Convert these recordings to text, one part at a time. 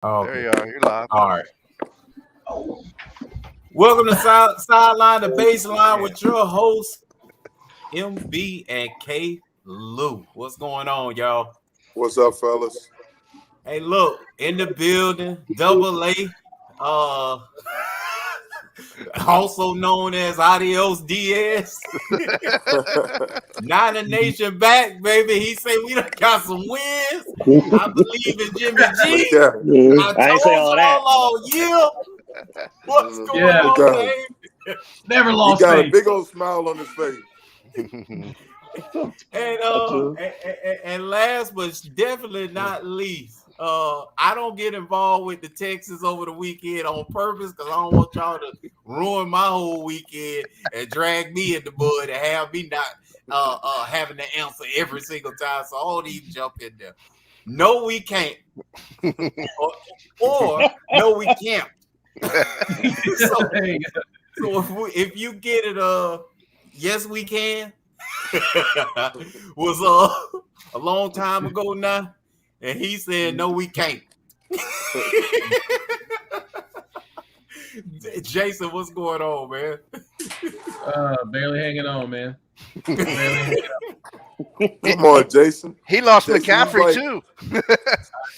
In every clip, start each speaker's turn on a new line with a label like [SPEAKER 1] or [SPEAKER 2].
[SPEAKER 1] Oh,
[SPEAKER 2] There you are. You're live.
[SPEAKER 1] all right. Welcome to Sideline to Baseline with your hosts, MB and K. Lou. What's going on, y'all?
[SPEAKER 3] What's up, fellas?
[SPEAKER 1] Hey, look, in the building, Double A, also known as Adios Diaz. Niner Nation back, baby. He said we done got some wins. I believe in Jimmy G.
[SPEAKER 3] Yeah.
[SPEAKER 4] I ain't say all that.
[SPEAKER 1] All year. What's going on, baby?
[SPEAKER 4] Never
[SPEAKER 3] He
[SPEAKER 4] lost
[SPEAKER 3] got a
[SPEAKER 4] faith.
[SPEAKER 3] big old smile on his face.
[SPEAKER 1] And last but definitely not least, I don't get involved with the Texans over the weekend on purpose because I don't want y'all to ruin my whole weekend and drag me in the mud and have me not having to answer every single time. So I don't even jump in there. No, we can't. or no, we can't. So if you get it, yes, we can. Was a long time ago now, and he said no, we can't. Jason, what's going on, man?
[SPEAKER 4] Barely hanging on, man. Barely hanging on.
[SPEAKER 3] Come on, Jason.
[SPEAKER 2] He lost
[SPEAKER 3] Jason,
[SPEAKER 2] McCaffrey too.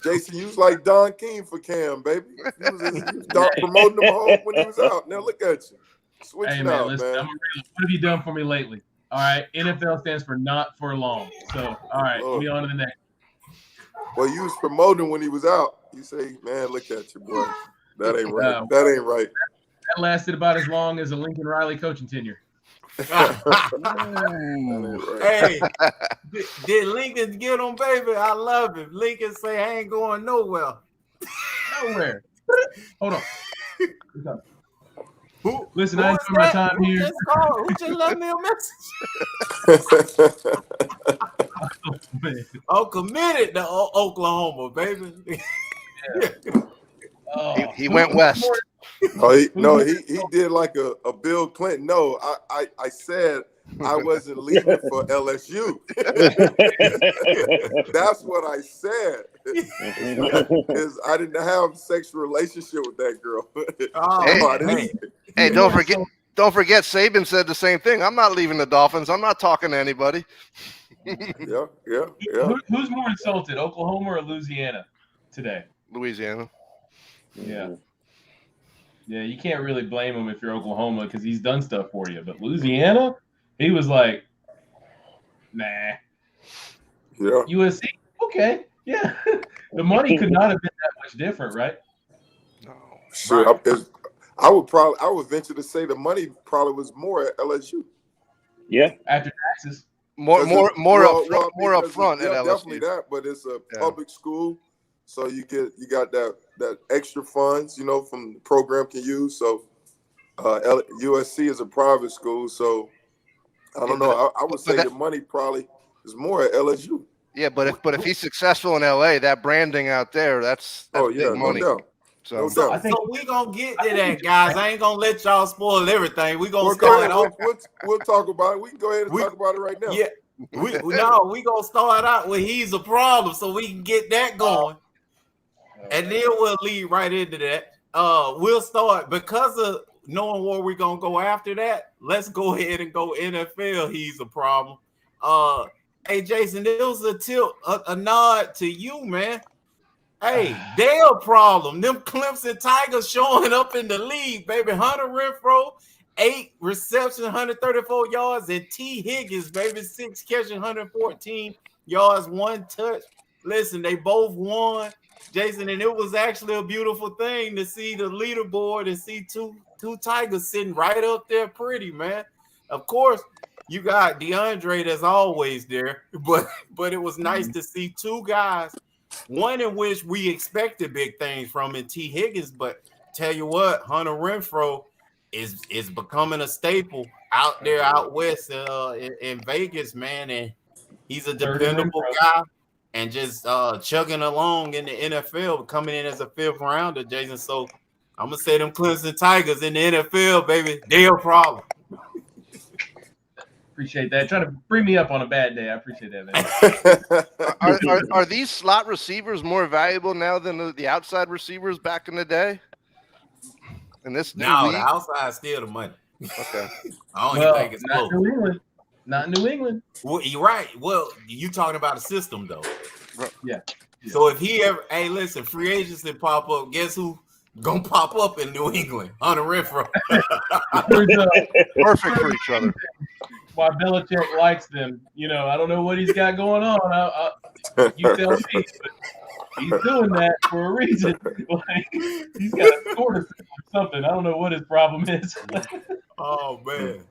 [SPEAKER 3] Jason, you was like Don King for Cam, baby. You was promoting him home when he was out. Now look at you. Switching
[SPEAKER 4] Hey, man,
[SPEAKER 3] out,
[SPEAKER 4] listen,
[SPEAKER 3] man.
[SPEAKER 4] what have you done for me lately? All right, NFL stands for not for long. So, all right, we on to the next.
[SPEAKER 3] Well, you was promoting when he was out. You say, man, look at you, boy. That ain't right. That ain't right.
[SPEAKER 4] That lasted about as long as a Lincoln Riley coaching tenure.
[SPEAKER 1] Hey, did Lincoln get him, baby? I love him. Lincoln say, I ain't going nowhere.
[SPEAKER 4] Nowhere. Hold on. Listen,
[SPEAKER 1] Who
[SPEAKER 4] I enjoy my time
[SPEAKER 1] who
[SPEAKER 4] here.
[SPEAKER 1] Just called? Who just left me a message? I'm committed to Oklahoma, baby.
[SPEAKER 4] Yeah.
[SPEAKER 2] He went west.
[SPEAKER 3] He did like a Bill Clinton. No, I said I wasn't leaving for LSU. That's what I said. Is I didn't have a sexual relationship with that girl.
[SPEAKER 2] Hey, don't forget, Saban said the same thing. I'm not leaving the Dolphins. I'm not talking to anybody.
[SPEAKER 3] Yeah.
[SPEAKER 4] Who's more insulted, Oklahoma or Louisiana today?
[SPEAKER 2] Louisiana.
[SPEAKER 4] Yeah. Yeah, you can't really blame him if you're Oklahoma because he's done stuff for you. But Louisiana, he was like, nah.
[SPEAKER 3] Yeah.
[SPEAKER 4] USC, okay. Yeah. The money could not have been that much different, right?
[SPEAKER 2] No.
[SPEAKER 3] Sure. Right. I would venture to say the money probably was more at LSU.
[SPEAKER 4] Yeah. After taxes.
[SPEAKER 2] More up front at LSU.
[SPEAKER 3] Definitely that, but it's a public school, so you got that extra funds, from the program can use. So USC is a private school, so I don't know. I would say the money probably is more at LSU.
[SPEAKER 2] Yeah, but if he's successful in LA, that branding out there, that's big money.
[SPEAKER 3] No doubt.
[SPEAKER 1] So we gonna get to that, guys. I ain't gonna let y'all spoil everything. We gonna start off.
[SPEAKER 3] We'll talk about it. We can go ahead and talk about it right now.
[SPEAKER 1] Yeah, we gonna start out with he's a problem, so we can get that going, and then we'll lead right into that. We'll start because of knowing where we're gonna go after that. Let's go ahead and go NFL. He's a problem. Hey Jason, it was a nod to you, man. Hey, they're a problem. Them Clemson Tigers showing up in the league, baby. Hunter Renfrow, 8 receptions, 134 yards, and T. Higgins, baby, 6 catches, 114 yards, 1 touch. Listen, they both won, Jason, and it was actually a beautiful thing to see the leaderboard and see two Tigers sitting right up there pretty, man. Of course, you got DeAndre that's always there, but it was nice to see 2 guys, one in which we expected big things from in T. Higgins, but tell you what, Hunter Renfrow is becoming a staple out there out west in Vegas, man, and he's a dependable guy and just chugging along in the NFL, coming in as a 5th rounder, Jason. So I'm gonna say them Clemson Tigers in the NFL, baby, they're a problem.
[SPEAKER 4] Appreciate that. Trying to bring me up on a bad day. I appreciate that, man.
[SPEAKER 2] Are these slot receivers more valuable now than the outside receivers back in the day? In this new league?
[SPEAKER 1] The outside is still the money.
[SPEAKER 2] Okay.
[SPEAKER 1] I don't even think it's
[SPEAKER 4] not
[SPEAKER 1] close.
[SPEAKER 4] New England. Not New England.
[SPEAKER 1] Well, you're right. Well, you talking about a system though.
[SPEAKER 4] Yeah.
[SPEAKER 1] So if he ever, hey, listen, free agents that pop up, guess who gonna pop up in New England? Hunter Renfrow.
[SPEAKER 2] Perfect for each other.
[SPEAKER 4] Why Belichick likes them. I don't know what he's got going on. You tell me. But he's doing that for a reason. He's got a sort of something. I don't know what his problem is.
[SPEAKER 1] Oh man.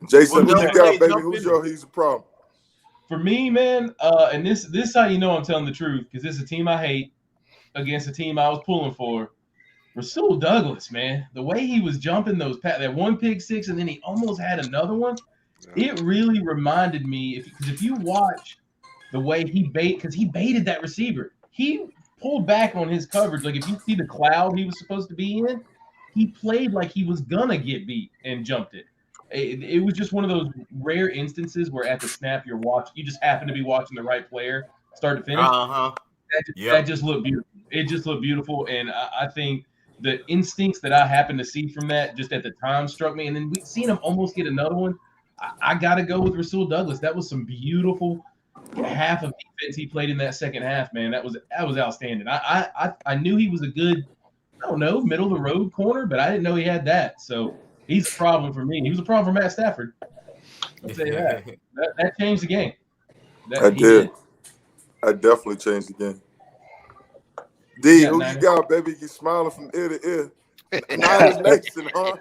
[SPEAKER 3] Jason, who you got, baby? Who's he's a problem?
[SPEAKER 4] For me, man, and this is how you know I'm telling the truth, because this is a team I hate against a team I was pulling for. Rasul Douglas, man, the way he was jumping that one pick six, and then he almost had another one. It really reminded me, because if you watch the way he baited that receiver, he pulled back on his coverage. Like if you see the cloud he was supposed to be in, he played like he was gonna get beat and jumped it. It was just one of those rare instances where at the snap you just happen to be watching the right player start to finish. That just looked beautiful. It just looked beautiful, and I think the instincts that I happened to see from that just at the time struck me. And then we've seen him almost get another one. I got to go with Rasul Douglas. That was some beautiful half of defense he played in that second half, man. That was outstanding. I knew he was a good, middle of the road corner, but I didn't know he had that. So he's a problem for me. He was a problem for Matt Stafford. I'll say that. That changed the game.
[SPEAKER 3] That did. I definitely changed the game. D, who you got, baby? You smiling from ear to ear. Niners Nation, huh?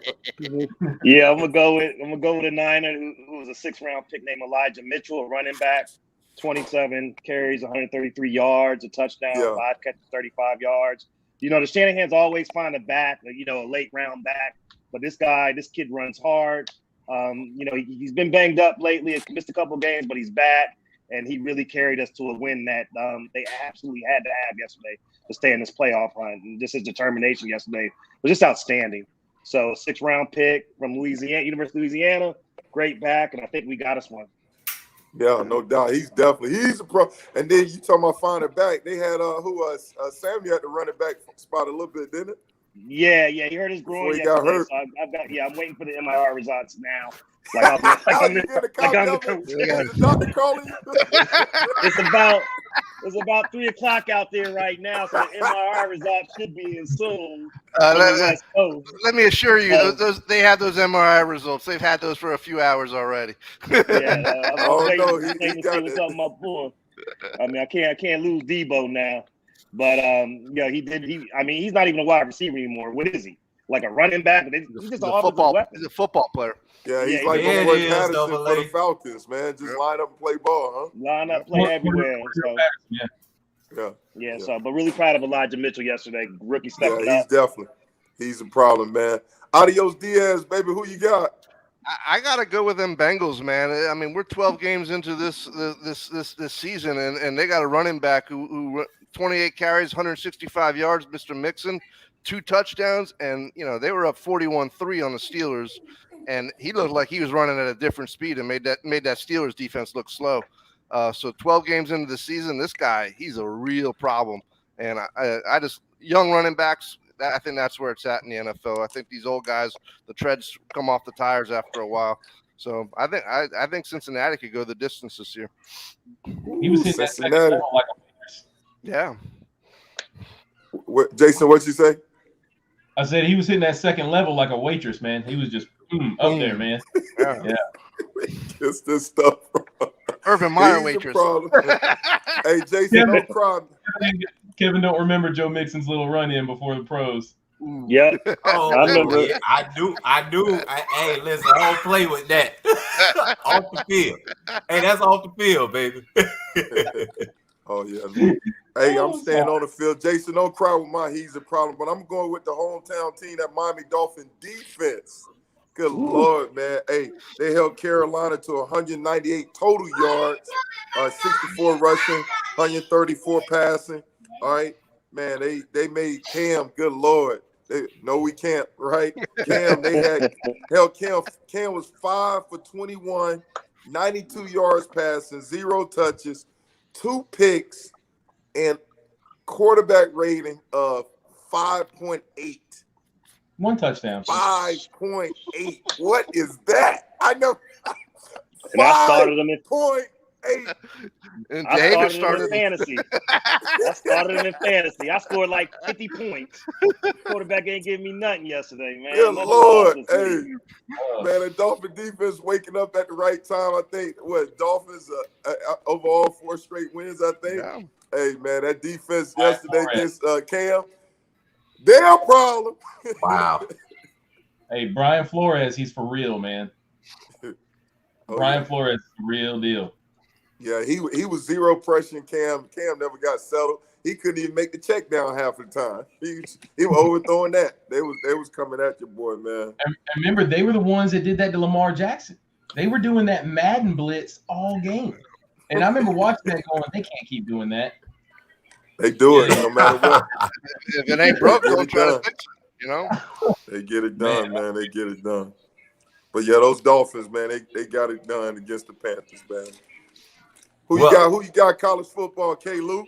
[SPEAKER 5] Yeah, I'm gonna go with a Niner who was a 6th round pick named Elijah Mitchell, a running back, 27 carries, 133 yards, a touchdown, 5 catches, 35 yards. The Shanahan's always find a back, a late round back, but this kid runs hard. He's been banged up lately. He's missed a couple games, but he's back, and he really carried us to a win that they absolutely had to have yesterday to stay in this playoff run. And just his determination yesterday was just outstanding. So 6th round pick from University of Louisiana, great back, and I think we got us one.
[SPEAKER 3] Yeah, no doubt. He's a pro. And then you talking about finding back. They had Samuel at the running back spot a little bit, didn't it?
[SPEAKER 5] Yeah, he hurt his groin.
[SPEAKER 3] He got hurt.
[SPEAKER 5] So I'm waiting for the MRI results now. I'm the
[SPEAKER 3] doctor calling you.
[SPEAKER 5] It's about 3:00 out there right now, so the MRI results should be in soon.
[SPEAKER 2] Let me assure you, they have those MRI results. They've had those for a few hours already.
[SPEAKER 5] I'm waiting to see what's up with my boy. I mean, I can't lose Debo now. But he did. He's not even a wide receiver anymore. What is he? Like a running back? He's just a football weapon.
[SPEAKER 2] He's a football player.
[SPEAKER 3] Yeah, he's like Boy Patterson for the Falcons, man. Just line up and play ball, huh?
[SPEAKER 5] Line up, play everywhere. So, So, but really proud of Elijah Mitchell yesterday. Rookie stepping up.
[SPEAKER 3] He's a problem, man. Adios Diaz, baby. Who you got?
[SPEAKER 2] I gotta go with them Bengals, man. I mean, we're 12 games into this season, and they got a running back who 28 carries, 165 yards, Mr. Mixon, 2 touchdowns, and they were up 41-3 on the Steelers, and he looked like he was running at a different speed and made that Steelers defense look slow. So 12 games into the season, this guy, he's a real problem, and I just young running backs. I think that's where it's at in the NFL. I think these old guys, the treads come off the tires after a while. So I think Cincinnati could go the distance this year.
[SPEAKER 4] He was hitting that second level like a waitress.
[SPEAKER 2] Yeah.
[SPEAKER 3] Jason, what'd you say?
[SPEAKER 4] I said he was hitting that second level like a waitress, man. He was just up there, man. Yeah.
[SPEAKER 3] It's this stuff.
[SPEAKER 2] Urban Meyer waitress.
[SPEAKER 3] Hey, Jason, no problem.
[SPEAKER 4] Kevin don't remember Joe Mixon's little run-in before the pros.
[SPEAKER 5] Yeah.
[SPEAKER 1] Oh, I remember. Yeah, I do. Hey, listen, I don't play with that. Off the field. Hey, that's off the field, baby.
[SPEAKER 3] Oh, yeah. Hey, I'm staying on the field. Jason, don't cry with my he's a problem, but I'm going with the hometown team, that Miami Dolphin defense. Good Lord, man. Hey, they held Carolina to 198 total yards, 64 rushing, 134 passing. All right, man, they made Cam, good Lord. No, we can't, right? Cam, Cam was 5 for 21, 92 yards passing, 0 touches, 2 picks, and quarterback rating of 5.8.
[SPEAKER 4] 1 touchdown.
[SPEAKER 3] 5.8. What is that? I know.
[SPEAKER 5] And I started him in
[SPEAKER 3] 5.8.
[SPEAKER 2] And
[SPEAKER 5] I
[SPEAKER 2] David
[SPEAKER 5] started him in fantasy. I started him in fantasy. I scored like 50 points. Quarterback ain't giving me nothing yesterday, man.
[SPEAKER 3] Good
[SPEAKER 5] Nothing
[SPEAKER 3] Lord.
[SPEAKER 5] lost
[SPEAKER 3] Hey,
[SPEAKER 5] this week.
[SPEAKER 3] man, the Dolphin defense waking up at the right time. I think, Dolphins overall 4 straight wins, I think.
[SPEAKER 2] Yeah.
[SPEAKER 3] Hey, man, that defense yesterday against Cam, their problem.
[SPEAKER 1] Wow.
[SPEAKER 4] Hey, Brian Flores, he's for real, man. Brian Flores is the real deal.
[SPEAKER 3] Yeah, he was 0 pressure. Cam never got settled. He couldn't even make the check down half the time. He was overthrowing that. They was coming at your boy, man.
[SPEAKER 4] And remember, they were the ones that did that to Lamar Jackson. They were doing that Madden blitz all game. And I remember watching that going, they can't keep doing that.
[SPEAKER 3] They do it no matter what.
[SPEAKER 2] If it ain't broke, don't try to fix it, you know?
[SPEAKER 3] They get it done, man. They get it done. But yeah, those Dolphins, man, they got it done against the Panthers, man. Who you got college football, K. Lou?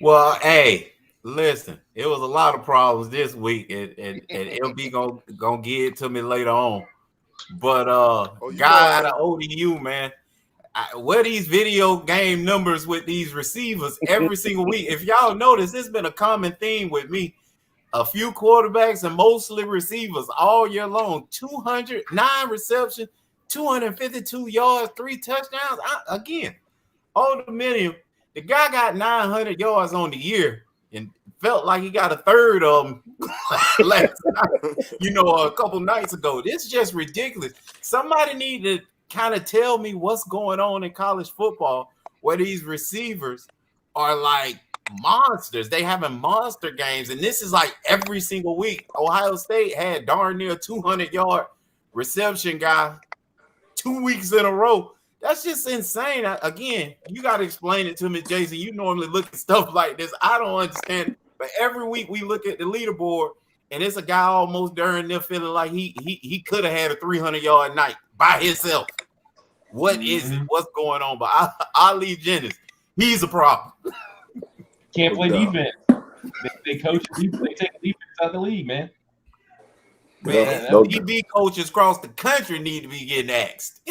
[SPEAKER 1] Well, hey, listen, it was a lot of problems this week, and LB gonna get it to me later on. But guy out of ODU, man, where these video game numbers with these receivers every single week. If y'all notice, it's been a common theme with me. A few quarterbacks and mostly receivers all year long. 209 receptions, 252 yards, 3 touchdowns. Again, Old Dominion, the guy got 900 yards on the year and felt like he got a third of them last night, a couple nights ago. This is just ridiculous. Somebody need to kind of tell me what's going on in college football where these receivers are like monsters. They having monster games, and this is like every single week. Ohio State had darn near 200-yard reception guy 2 weeks in a row. That's just insane. Again, you got to explain it to me, Jason. You normally look at stuff like this. I don't understand it. But every week we look at the leaderboard, and it's a guy almost darn near feeling like he could have had a 300-yard night by himself. What is it? What's going on? But Ali Jennings, he's a problem.
[SPEAKER 4] Can't play defense. They coach. They take defense out of the league, man.
[SPEAKER 1] Man, DB coaches across the country need to be getting asked.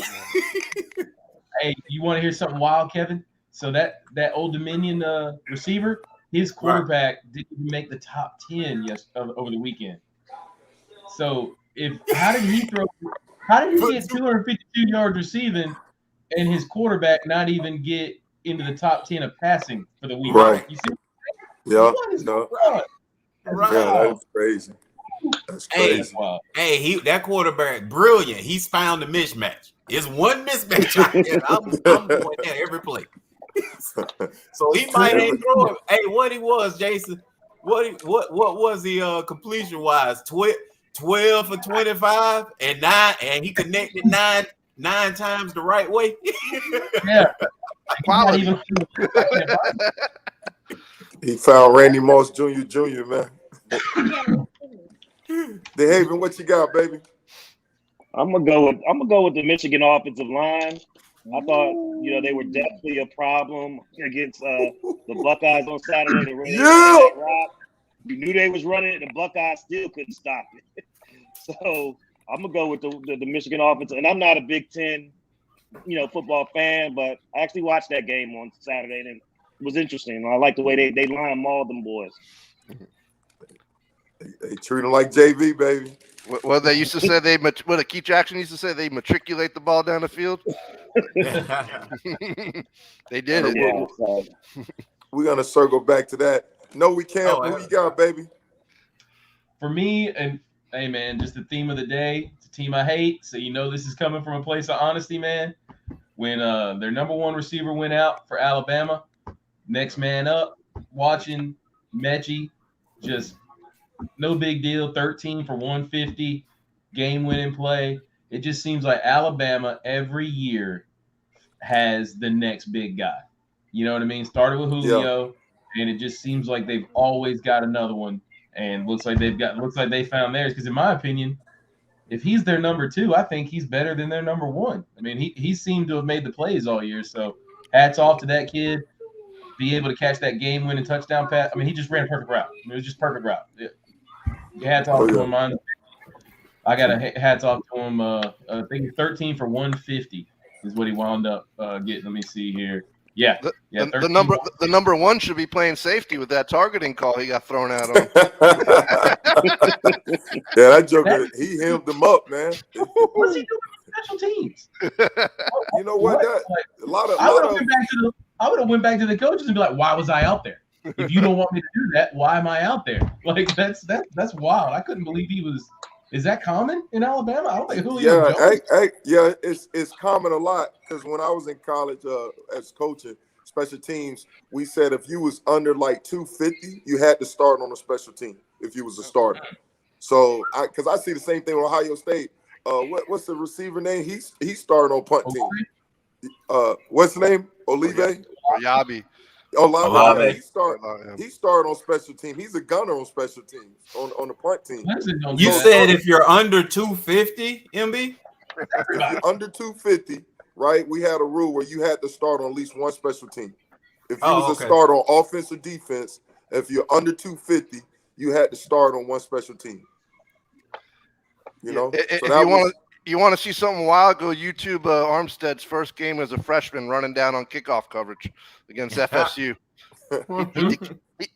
[SPEAKER 4] Hey, you want to hear something wild, Kevin? So that Old Dominion receiver, his quarterback didn't even make the top 10 over the weekend. So how did he get 252 yards receiving and his quarterback not even get into the top 10 of passing for the week?
[SPEAKER 3] Right.
[SPEAKER 4] You see?
[SPEAKER 3] Yeah.
[SPEAKER 1] Right.
[SPEAKER 3] Yeah, that's crazy. That's crazy.
[SPEAKER 1] Hey, that quarterback, brilliant. He's found a mismatch. It's one mismatch out there. I'm going there every play. So he might ain't throw it. Hey, what he was, Jason? What was he completion wise? 12 for 25 and 9, and he connected nine times the right way.
[SPEAKER 4] Yeah.
[SPEAKER 3] He found Randy Moss Jr., man. DeHaven, what you got, baby?
[SPEAKER 5] I'm gonna go with the Michigan offensive line. I thought they were definitely a problem against the Buckeyes on Saturday. You knew they was running it. The Buckeyes still couldn't stop it. So I'm gonna go with the Michigan offense. And I'm not a Big Ten, football fan, but I actually watched that game on Saturday and it was interesting. I like the way they line mauled them boys.
[SPEAKER 3] They treat them like JV, baby.
[SPEAKER 2] Well, they used to say Keith Jackson used to say they matriculate the ball down the field. They did it.
[SPEAKER 5] Yeah,
[SPEAKER 3] we're gonna circle back to that. No, we can't. Who you got, baby?
[SPEAKER 4] For me, and hey, man, just the theme of the day. It's a team I hate, so this is coming from a place of honesty, man. When their number one receiver went out for Alabama, next man up, watching Mechie, just no big deal, 13 for 150, game-winning play. It just seems like Alabama every year has the next big guy. You know what I mean? Started with Julio, and it just seems like they've always got another one and looks like they found theirs. Because in my opinion, if he's their number 2, I think he's better than their number 1. I mean, he seemed to have made the plays all year. So hats off to that kid. Be able to catch that game-winning touchdown pass. I mean, he just ran a perfect route. I mean, it was just perfect route. Yeah. Hats off to him. I got a hats off to him. I think he's 13 for 150 is what he wound up getting. Let me see here. Yeah,
[SPEAKER 2] the number 1 should be playing safety with that targeting call he got thrown out on.
[SPEAKER 3] Yeah, that joker, he hemmed them up, man.
[SPEAKER 4] What's he doing with special teams?
[SPEAKER 3] You know what?
[SPEAKER 4] I would have went back to the coaches and be like, "Why was I out there? If you don't want me to do that, why am I out there?" Like that's wild. I couldn't believe he was. Is that common in Alabama? I don't think Julio Jones.
[SPEAKER 3] Yeah, it's common a lot because when I was in college as coaching special teams, we said if you was under like 250, you had to start on a special team if you was a starter. So because I see the same thing with Ohio State. What's the receiver name? He started on punt team. What's the name? Olive?
[SPEAKER 2] Yabi.
[SPEAKER 3] Olave. He started on special team. He's a gunner on special teams on the punt team.
[SPEAKER 1] You said if you're under 250, MB?
[SPEAKER 3] If you're under 250, right? We had a rule where you had to start on at least one special team. If you was a starter on offense or defense, if you're under 250, you had to start on one special team. You know?
[SPEAKER 2] If you want to see something wild, go YouTube Armstead's first game as a freshman running down on kickoff coverage against FSU.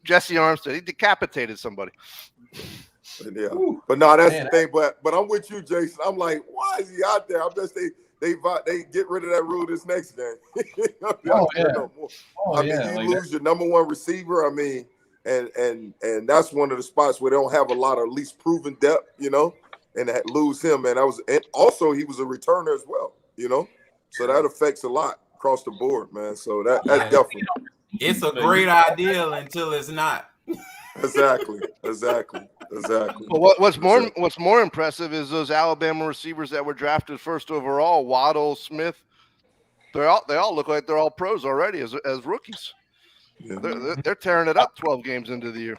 [SPEAKER 2] Jesse Armstead, he decapitated somebody.
[SPEAKER 3] Yeah, but no, that's the thing. But I'm with you, Jason. I'm like, why is he out there? I bet they get rid of that rule this next game. You lose your number 1 receiver. I mean, and that's one of the spots where they don't have a lot of at least proven depth, you know. And lose him, man. And also he was a returner as well, you know. So that affects a lot across the board, man. So that's definitely.
[SPEAKER 1] It's a great idea until it's not.
[SPEAKER 3] Exactly.
[SPEAKER 2] Well, what's more impressive is those Alabama receivers that were drafted first overall: Waddle, Smith. They all look like they're all pros already as rookies. Yeah. They're tearing it up 12 games into the year.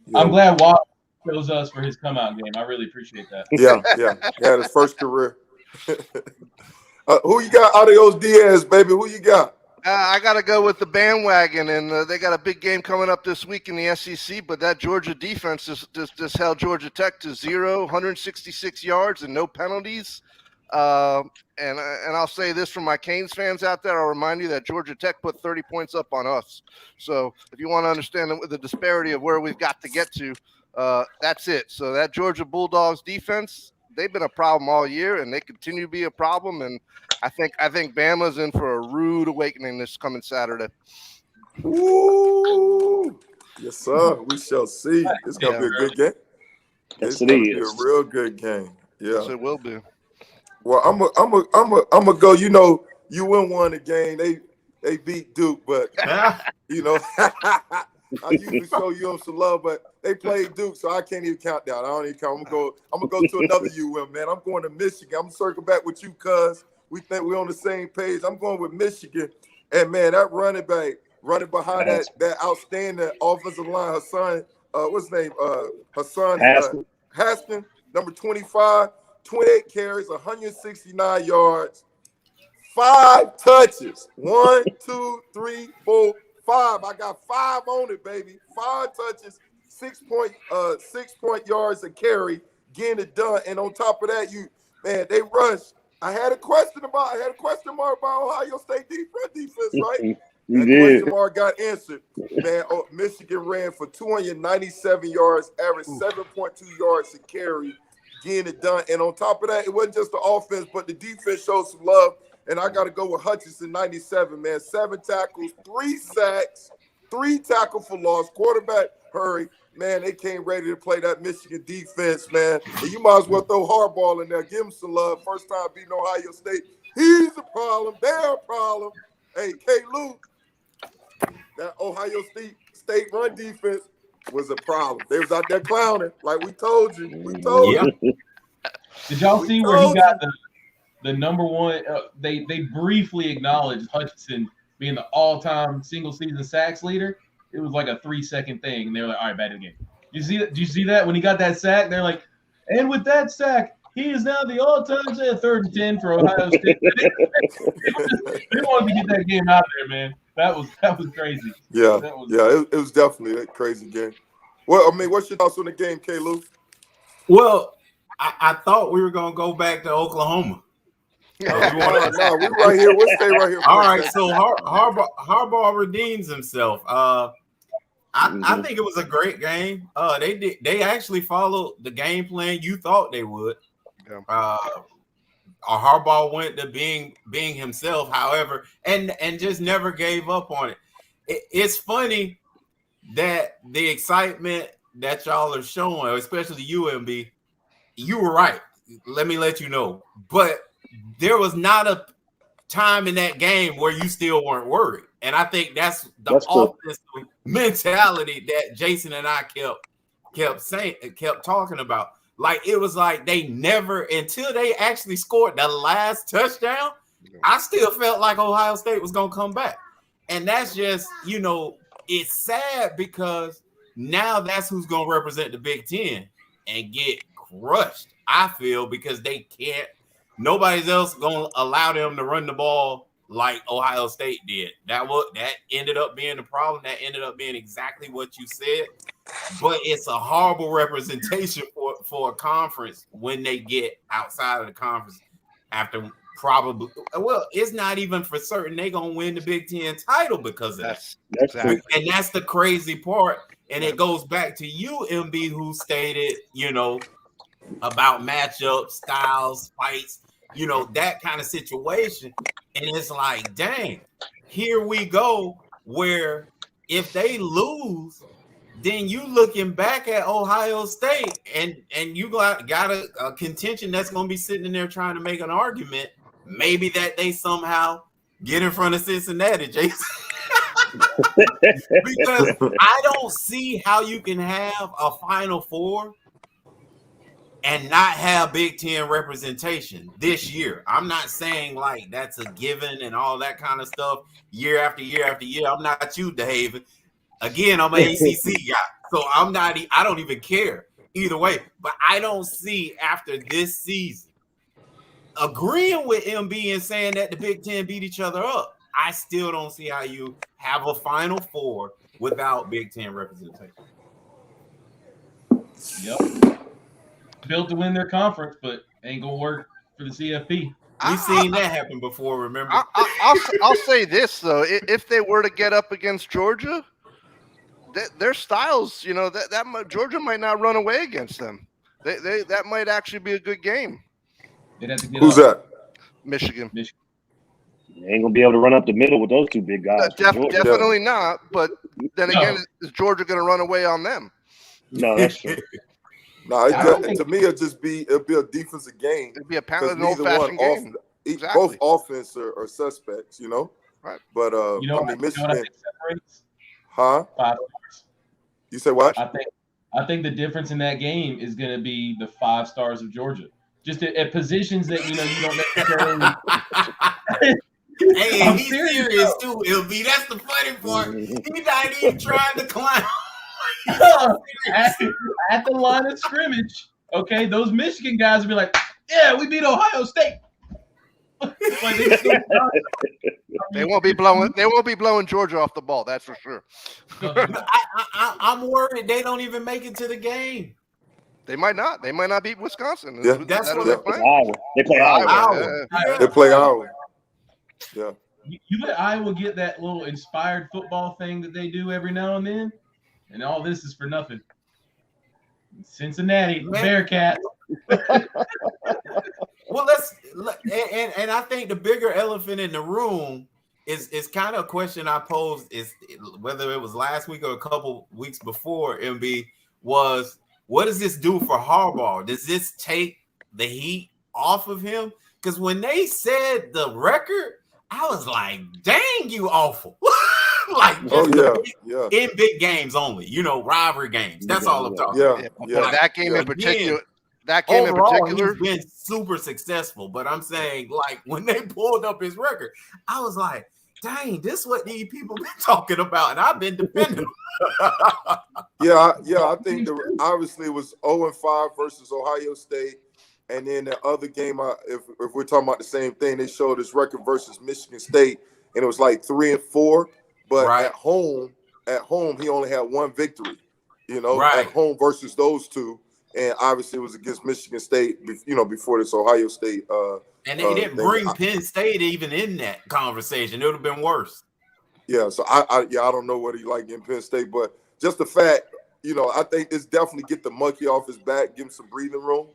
[SPEAKER 4] Yeah. I'm glad Waddle chose us for his come out game. I really appreciate that.
[SPEAKER 3] Yeah, his first career. Who you got? Adios Diaz, baby. Who you got?
[SPEAKER 2] I got to go with the bandwagon, and they got a big game coming up this week in the SEC, but that Georgia defense just held Georgia Tech to 166 yards and no penalties. And I'll say this from my Canes fans out there. I'll remind you that Georgia Tech put 30 points up on us. So if you want to understand the disparity of where we've got to get to, that's it. So that Georgia Bulldogs defense, they've been a problem all year, and they continue to be a problem. And I think Bama's in for a rude awakening this coming Saturday.
[SPEAKER 3] Ooh, yes, sir. We shall see. It's gonna be a good game. It's gonna be a real good game. Yeah,
[SPEAKER 2] yes, it will be.
[SPEAKER 3] Well, I'm a go. You know, you win one the game. They beat Duke, but you know. I usually show you some love, but they played Duke, so I can't even count that. I don't even count. I'm gonna go to another UM, man. I'm going to Michigan. I'm gonna circle back with you, cuz we think we're on the same page. I'm going with Michigan, and man, that running back running behind that outstanding offensive line, Hassan. What's his name? Hassan Haskins, number 25, 28 carries, 169 yards, 5 touches. 1, 2, 3, 4. 5. I got 5 on it, baby. 5 touches, 6 point yards a carry, getting it done. And on top of that, they rushed. I had a question mark about Ohio State defense, right?
[SPEAKER 5] You
[SPEAKER 3] that
[SPEAKER 5] did.
[SPEAKER 3] Question mark got answered. Man, Michigan ran for 297 yards, averaged 7.2 yards a carry, getting it done. And on top of that, it wasn't just the offense, but the defense showed some love. And I got to go with Hutchinson, 97, man. 7 tackles, 3 sacks, 3 tackles for loss. Quarterback hurry. Man, they came ready to play that Michigan defense, man. And you might as well throw Harbaugh in there. Give him some love. First time beating Ohio State. He's a problem. They're a problem. Hey, Luke, that Ohio State run defense was a problem. They was out there clowning, like we told you. We told you.
[SPEAKER 4] Did y'all see where he got the number 1? They briefly acknowledged Hutchinson being the all-time single-season sacks leader. It was like a 3-second thing, and they were like, all right, back to the game. You see that when he got that sack? They're like, and with that sack, he is now the all-time 3rd and 10 for Ohio State. They wanted to get that game out there, man. That was crazy.
[SPEAKER 3] Yeah, it was definitely a crazy game. Well, I mean, what's your thoughts on the game, K-Lou?
[SPEAKER 1] Well, I thought we were gonna go back to Oklahoma.
[SPEAKER 3] No, we right here. We'll stay right here.
[SPEAKER 1] All right, so Harbaugh redeems himself. I think it was a great game. They actually followed the game plan you thought they would. Yeah. Harbaugh went to being himself, however, and just never gave up on it. It's funny that the excitement that y'all are showing, especially UMB, you were right. Let me let you know. But there was not a time in that game where you still weren't worried. And I think that's offensive mentality that Jason and I kept talking about. Like, it was like they never, until they actually scored the last touchdown, I still felt like Ohio State was going to come back. And that's just, it's sad because now that's who's going to represent the Big Ten and get crushed, I feel, because they can't, nobody's else going to allow them to run the ball like Ohio State did. That ended up being the problem. That ended up being exactly what you said. But it's a horrible representation for a conference when they get outside of the conference after probably, well, it's not even for certain they're going to win the Big Ten title because of that.
[SPEAKER 5] Exactly.
[SPEAKER 1] And that's the crazy part. And it goes back to you, MB, who stated, about matchups, styles, fights, that kind of situation. And it's like, dang, here we go, where if they lose, then you looking back at Ohio State and you got a contention that's going to be sitting in there trying to make an argument, maybe that they somehow get in front of Cincinnati, Jason. Because I don't see how you can have a Final Four and not have Big Ten representation this year. I'm not saying like that's a given and all that kind of stuff year after year after year. I'm not you, DeHaven. Again, I'm an ACC guy, so I don't even care either way. But I don't see after this season agreeing with MB and saying that the Big Ten beat each other up. I still don't see how you have a Final Four without Big Ten representation.
[SPEAKER 4] Yep. Built to win their conference, but ain't gonna work for the CFP.
[SPEAKER 1] We've seen that happen before, remember?
[SPEAKER 2] I'll say this, though. If they were to get up against Georgia, their styles, that Georgia might not run away against them. That might actually be a good game.
[SPEAKER 3] Who's that?
[SPEAKER 2] Michigan.
[SPEAKER 5] They ain't going to be able to run up the middle with those two big guys.
[SPEAKER 2] Definitely not. But then again, is Georgia going to run away on them?
[SPEAKER 5] No, that's true.
[SPEAKER 3] To me, it'll be a defensive game.
[SPEAKER 2] It'd be an old-fashioned game.
[SPEAKER 3] Both offense are suspects,
[SPEAKER 2] Right.
[SPEAKER 3] But Michigan.
[SPEAKER 4] Separates?
[SPEAKER 3] Huh?
[SPEAKER 4] 5 stars.
[SPEAKER 3] You say what?
[SPEAKER 4] I think the difference in that game is going to be the 5 stars of Georgia. Just at positions that you don't necessarily.
[SPEAKER 1] Hey, he's serious too, LB. That's the funny part. He's not even trying to clown.
[SPEAKER 4] At the line of scrimmage, okay, those Michigan guys will be like, "Yeah, we beat Ohio State."
[SPEAKER 2] They won't be blowing Georgia off the ball. That's for sure.
[SPEAKER 1] I'm worried they don't even make it to the game.
[SPEAKER 2] They might not. They might not beat Wisconsin.
[SPEAKER 3] Yeah.
[SPEAKER 1] That's what
[SPEAKER 5] they play Iowa.
[SPEAKER 3] They play Iowa. Yeah.
[SPEAKER 4] You let Iowa get that little inspired football thing that they do every now and then, and all this is for nothing. Cincinnati Bearcats.
[SPEAKER 1] Well, and I think the bigger elephant in the room is kind of a question I posed, is whether it was last week or a couple weeks before, MB, was what does this do for Harbaugh? Does this take the heat off of him? Because when they said the record, I was like, dang, you awful. In big games only, rivalry games. That's all I'm talking about.
[SPEAKER 2] Yeah. That game in particular.
[SPEAKER 1] He's been super successful. But I'm saying, like, when they pulled up his record, I was like, dang, this is what these people been talking about, and I've been defending them.
[SPEAKER 3] Yeah, I think obviously it was 0-5 versus Ohio State. And then the other game, if we're talking about the same thing, they showed his record versus Michigan State, and it was like 3-4. But
[SPEAKER 1] right.
[SPEAKER 3] at home, he only had one victory,
[SPEAKER 1] right.
[SPEAKER 3] at home versus those two. And obviously it was against Michigan State, before this Ohio State.
[SPEAKER 1] And they didn't bring Penn State even in that conversation. It would have been worse.
[SPEAKER 3] Yeah, so I don't know what he like in Penn State, but just the fact, I think it's definitely get the monkey off his back, give him some breathing room,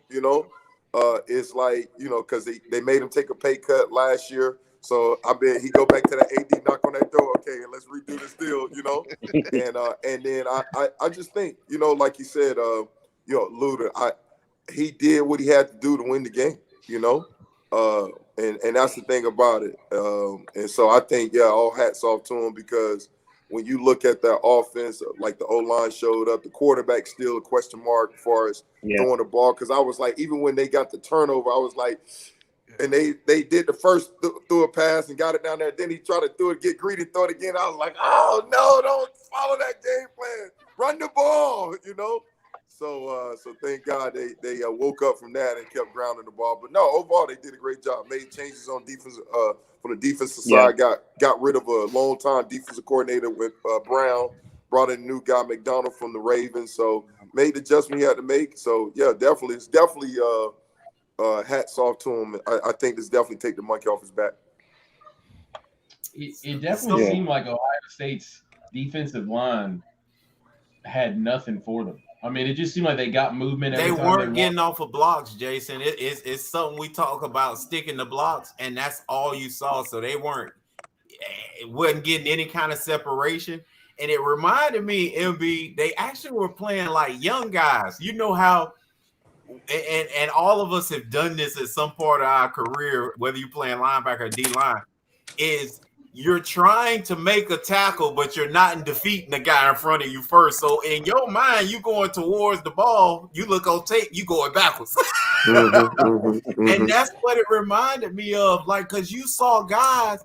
[SPEAKER 3] It's like, because they made him take a pay cut last year. So I bet he go back to that AD, knock on that door, okay, and let's redo this deal, And then I just think, like you said, Luda, he did what he had to do to win the game, and that's the thing about it. And so I think, all hats off to him, because when you look at that offense, like the O-line showed up, the quarterback still a question mark as far as throwing the ball. Because I was like, even when they got the turnover, I was like, and they did the first threw a pass and got it down there. Then he tried to throw it, get greedy, throw it again. I was like, oh no, don't follow that game plan. Run the ball, So thank God they woke up from that and kept grounding the ball. But no, overall they did a great job. Made changes on defense from the defensive side. Got rid of a long-time defensive coordinator with Brown. Brought in a new guy, McDonald, from the Ravens. So made the adjustment he had to make. So definitely, it's definitely hats off to him. I think this definitely take the monkey off his back.
[SPEAKER 4] It definitely seemed like Ohio State's defensive line had nothing for them. I mean, it just seemed like they got movement.
[SPEAKER 1] They weren't getting off of blocks, Jason. It's something we talk about, sticking the blocks, and that's all you saw. So they wasn't getting any kind of separation. And it reminded me, MB, they actually were playing like young guys. You know how, and all of us have done this at some part of our career, whether you're playing linebacker or D-line, is you're trying to make a tackle, but you're not defeating the guy in front of you first. So in your mind, you going towards the ball, you look on tape, you going backwards. And that's what it reminded me of, like, because you saw guys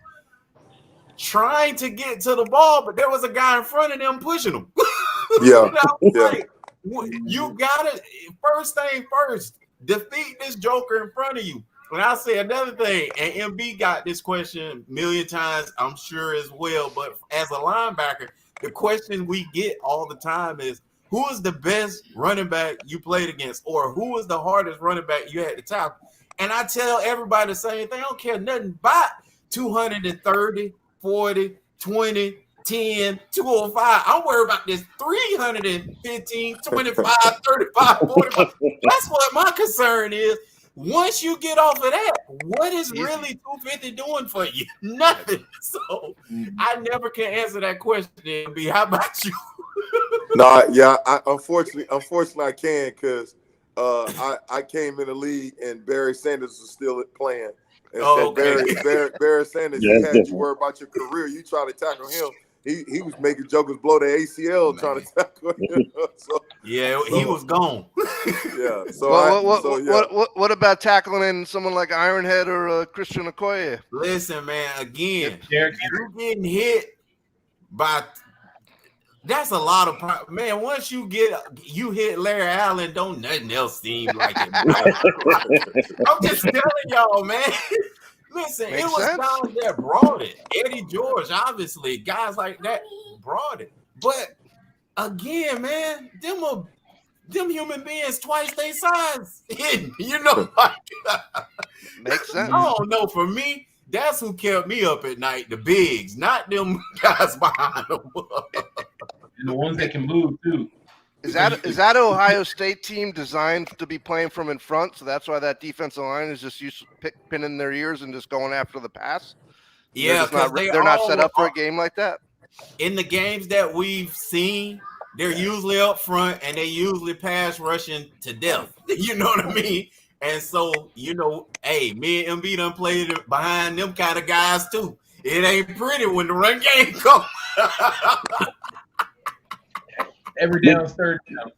[SPEAKER 1] trying to get to the ball, but there was a guy in front of them pushing them. Like, you got to, first thing first, defeat this joker in front of you. And I'll say another thing, and MB got this question a million times, I'm sure as well, but as a linebacker, the question we get all the time is, who is the best running back you played against, or who is the hardest running back you had to tackle? And I tell everybody the same thing. I don't care nothing about 230, 40, 20, 10, 205. I'm worried about this 315, 25, 35, 45. That's what my concern is. Once you get off of that, what is really 250 doing for you? Nothing. So I never can answer that question, MB. How about you?
[SPEAKER 3] Unfortunately I can, because I came in the league and Barry Sanders was still playing. And Barry Sanders, he had you worry about your career. You try to tackle him. He was making jokers blow the ACL trying to tackle him.
[SPEAKER 1] He was gone.
[SPEAKER 2] What about tackling in someone like Ironhead or Christian Okoye?
[SPEAKER 1] Listen, man, again, you're getting hit by. That's a lot of man. Once you hit Larry Allen, don't nothing else seem like it. I'm just telling y'all, man. Listen, it was guys that brought it. Eddie George, obviously, guys like that brought it. But again, man, them human beings twice their size.
[SPEAKER 2] Makes sense.
[SPEAKER 1] I don't know. For me, that's who kept me up at night. The bigs, not them guys behind them.
[SPEAKER 4] And the ones that can move too.
[SPEAKER 2] Is that Ohio State team designed to be playing from in front? So that's why that defensive line is just used to pinning their ears and just going after the pass?
[SPEAKER 1] Yeah,
[SPEAKER 2] they're not set up for a game like that.
[SPEAKER 1] In the games that we've seen, they're usually up front and they usually pass rushing to death. You know what I mean? And so, hey, me and MB done played behind them kind of guys too. It ain't pretty when the run game comes.
[SPEAKER 4] Every down's third down.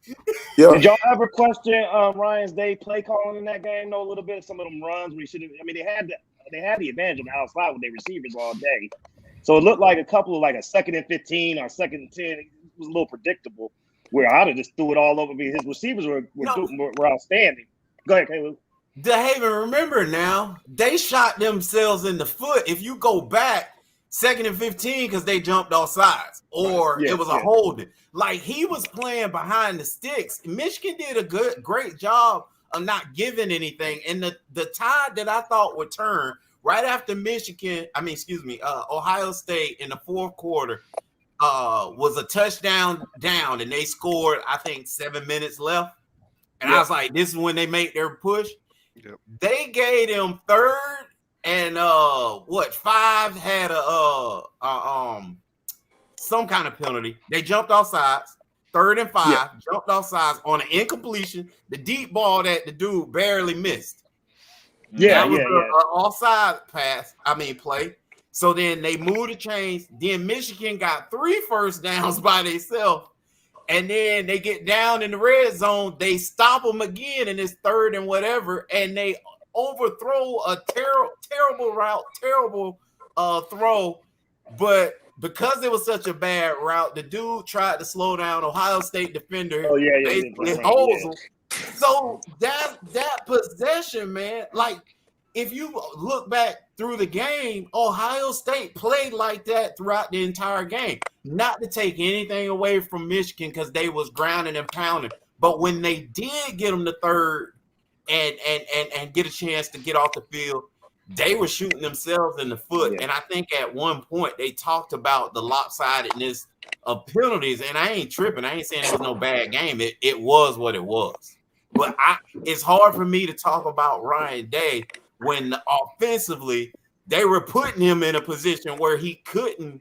[SPEAKER 5] Did y'all ever question Ryan's Day play calling in that game? Know a little bit of some of them runs we should have. I mean, they had the advantage on the outside with their receivers all day. So it looked like a couple of like a 2nd and 15 or 2nd and 10. It was a little predictable. Where I'd have just threw it all over me. His receivers were outstanding. Go ahead, Caleb.
[SPEAKER 1] DeHaven, remember now, they shot themselves in the foot. If you go back, 2nd and 15 because they jumped off sides, or it was a holding. Like he was playing behind the sticks. Michigan did a great job of not giving anything. And the tide that I thought would turn right after Ohio State in the 4th quarter was a touchdown down, and they scored, I think, 7 minutes left. And I was like, this is when they make their push.
[SPEAKER 2] Yep.
[SPEAKER 1] They gave them 3rd and 5 had some kind of penalty. They jumped off sides. 3rd and 5 jumped off sides on an incompletion. The deep ball that the dude barely missed. That was an offside play. So then they moved the chains. Then Michigan got 3 first downs by themselves. And then they get down in the red zone. They stop them again in this 3rd and whatever. And they overthrow a terrible route, terrible throw. But because it was such a bad route, the dude tried to slow down Ohio State defender. Basically holds him. So that possession, man, like if you look back through the game, Ohio State played like that throughout the entire game. Not to take anything away from Michigan because they was grounding and pounding. But when they did get them to 3rd and get a chance to get off the field, they were shooting themselves in the foot. And I think at one point they talked about the lopsidedness of penalties. And I ain't tripping. I ain't saying it was no bad game. It was what it was. But it's hard for me to talk about Ryan Day when offensively they were putting him in a position where he couldn't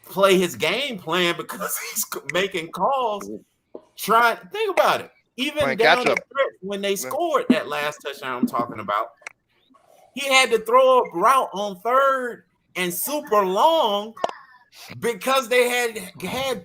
[SPEAKER 1] play his game plan because he's making calls. Think about it. Even down the stretch when they scored that last touchdown I'm talking about, he had to throw a route on 3rd and super long because they had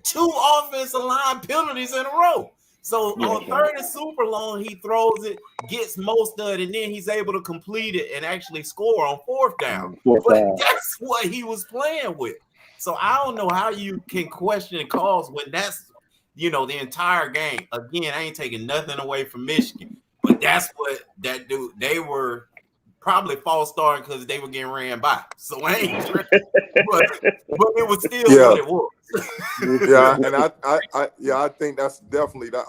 [SPEAKER 1] 2 offensive line penalties in a row. So on 3rd and super long, he throws it, gets most of it, and then he's able to complete it and actually score on 4th down. But that's what he was playing with. So I don't know how you can question calls when that's, the entire game. Again, I ain't taking nothing away from Michigan, but that's what that dude, they were probably false starting because they were getting ran by. So I ain't tripping, but it was still what it was.
[SPEAKER 3] And I think that's definitely that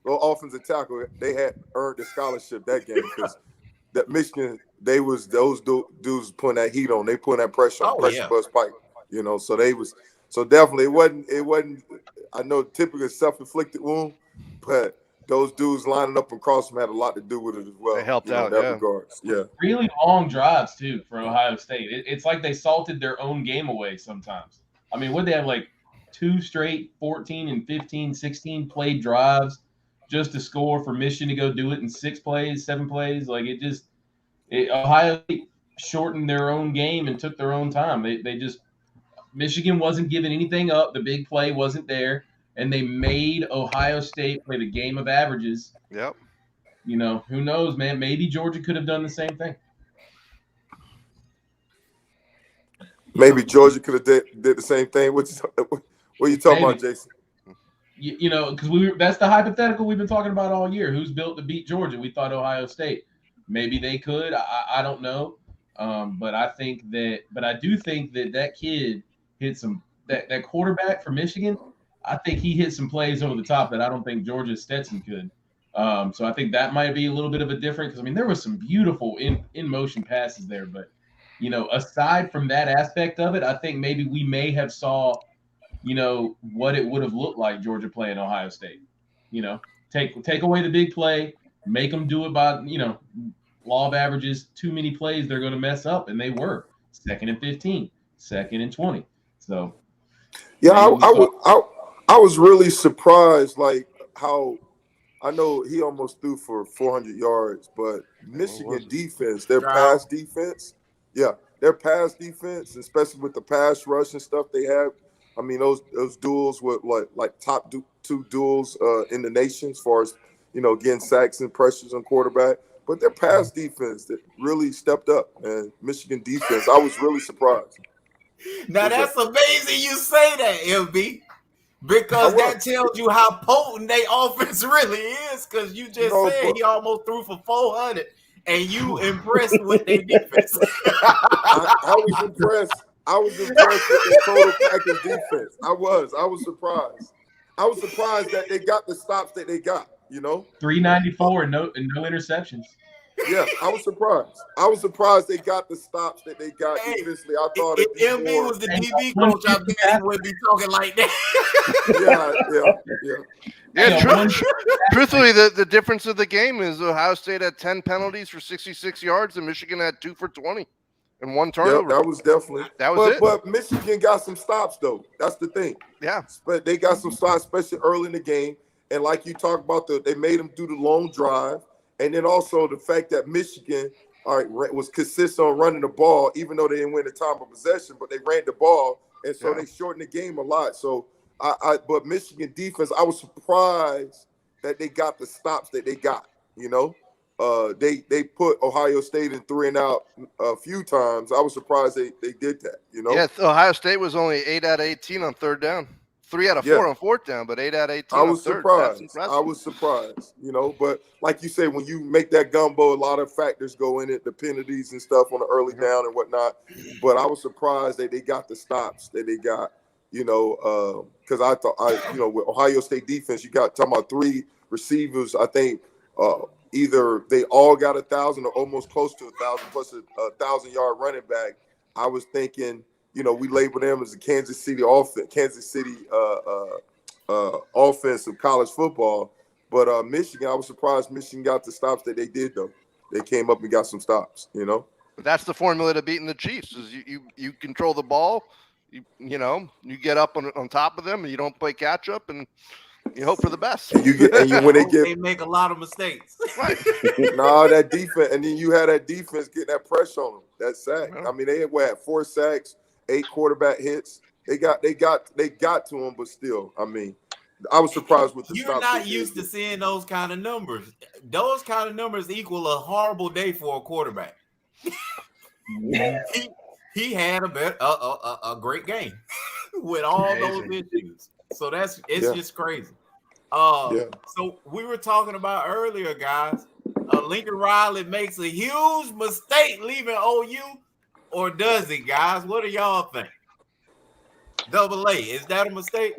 [SPEAKER 3] offensive tackle. They had earned the scholarship that game because that Michigan, those dudes putting that heat on. They putting that pressure on, bust pipe. So definitely it wasn't. I know typically self-inflicted wound, but those dudes lining up across them had a lot to do with it as well.
[SPEAKER 2] They helped out
[SPEAKER 3] in that regards. Yeah.
[SPEAKER 4] Really long drives too for Ohio State. It's like they salted their own game away sometimes. I mean, would they have like 2 straight 14 and 15, 16 play drives just to score for Michigan to go do it in 6 plays, 7 plays? Like Ohio State shortened their own game and took their own time. Michigan wasn't giving anything up. The big play wasn't there. And they made Ohio State play the game of averages.
[SPEAKER 2] Yep.
[SPEAKER 4] Who knows, man? Maybe Georgia could have done the same thing.
[SPEAKER 3] Maybe Georgia could have did the same thing. What are you talking about, Jason?
[SPEAKER 4] Because that's the hypothetical we've been talking about all year. Who's built to beat Georgia? We thought Ohio State. Maybe they could. I don't know. But I do think that kid hit some that quarterback for Michigan. I think he hit some plays over the top that I don't think Georgia Stetson could. So I think that might be a little bit of a different because there was some beautiful in motion passes there. But aside from that aspect of it, I think maybe we may have saw what it would have looked like Georgia playing Ohio State. Take away the big play, make them do it by law of averages. Too many plays they're going to mess up, and they were 2nd and 15, 2nd and 20. So
[SPEAKER 3] I was really surprised, like how I know he almost threw for 400 yards, but Michigan defense, their pass defense, especially with the pass rush and stuff they have. I mean, those duels were like top 2 duels in the nation as far as getting sacks and pressures on quarterback. But their pass defense that really stepped up, and Michigan defense, I was really surprised.
[SPEAKER 1] Now that's amazing you say that, MB, because that tells you how potent they offense really is. Because you just said he almost threw for 400, and you impressed with their defense.
[SPEAKER 3] I was impressed. I was impressed with the total package defense. I was surprised. I was surprised that they got the stops that they got.
[SPEAKER 4] 394 and no interceptions.
[SPEAKER 3] Yeah, I was surprised. I was surprised they got the stops that they got defensively. I thought
[SPEAKER 1] if MB was the DB coach, I bet he wouldn't be talking like that.
[SPEAKER 2] Yeah, truthfully, the difference of the game is Ohio State had 10 penalties for 66 yards and Michigan had 2 for 20 and 1 turnover.
[SPEAKER 3] Yeah, that was it. But Michigan got some stops, though. That's the thing.
[SPEAKER 2] Yeah.
[SPEAKER 3] But they got some stops, especially early in the game. And like you talked about, they made them do the long drive. And then also the fact that Michigan was consistent on running the ball, even though they didn't win the time of possession, but they ran the ball. And so they shortened the game a lot. So but Michigan defense, I was surprised that they got the stops that they got. They put Ohio State in 3 and out a few times. I was surprised they did that.
[SPEAKER 2] Yeah, Ohio State was only 8 out of 18 on 3rd down. 3 out of 4 on 4th down, but 8 out of 18.
[SPEAKER 3] I was surprised. But like you say, when you make that gumbo, a lot of factors go in it, the penalties and stuff on the early down and whatnot. But I was surprised that they got the stops that they got. Because I thought with Ohio State defense, you got talking about 3 receivers. I think either they all got 1,000 or almost close to 1,000 plus a 1,000-yard running back. I was thinking, we label them as the Kansas City offense of college football. But Michigan, I was surprised Michigan got the stops that they did, though. They came up and got some stops, But
[SPEAKER 2] that's the formula to beating the Chiefs is you control the ball, you get up on top of them, and you don't play catch up, and you hope for the best.
[SPEAKER 1] They make a lot of mistakes.
[SPEAKER 2] Right.
[SPEAKER 3] That defense, and then you had that defense getting that pressure on them. That sack. I mean, they had 4 sacks, 8 quarterback hits. They got to them, but still, I mean, I was surprised with the stops.
[SPEAKER 1] You're not used to seeing those kind of numbers. Those kind of numbers equal a horrible day for a quarterback. He had a great game with all those issues. So it's just crazy. So we were talking about earlier, guys. Lincoln Riley makes a huge mistake leaving OU, or does he, guys? What do y'all think? Double A, is that a mistake?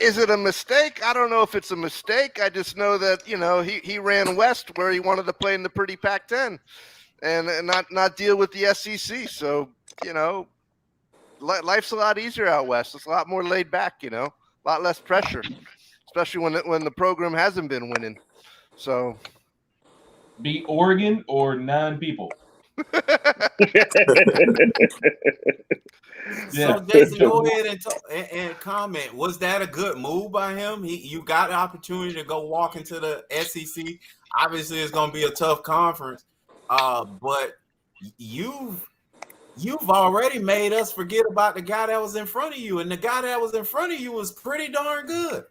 [SPEAKER 2] Is it a mistake? I don't know if it's a mistake. I just know that he ran west where he wanted to play in the pretty Pac-10 and not deal with the SEC. So life's a lot easier out west. It's a lot more laid back. A lot less pressure, especially when the program hasn't been winning. So,
[SPEAKER 4] be Oregon or 9 people.
[SPEAKER 1] So Jason, go ahead and comment. Was that a good move by him? You got the opportunity to go walk into the SEC. Obviously, it's going to be a tough conference, but you've already made us forget about the guy that was in front of you, and the guy that was in front of you was pretty darn good.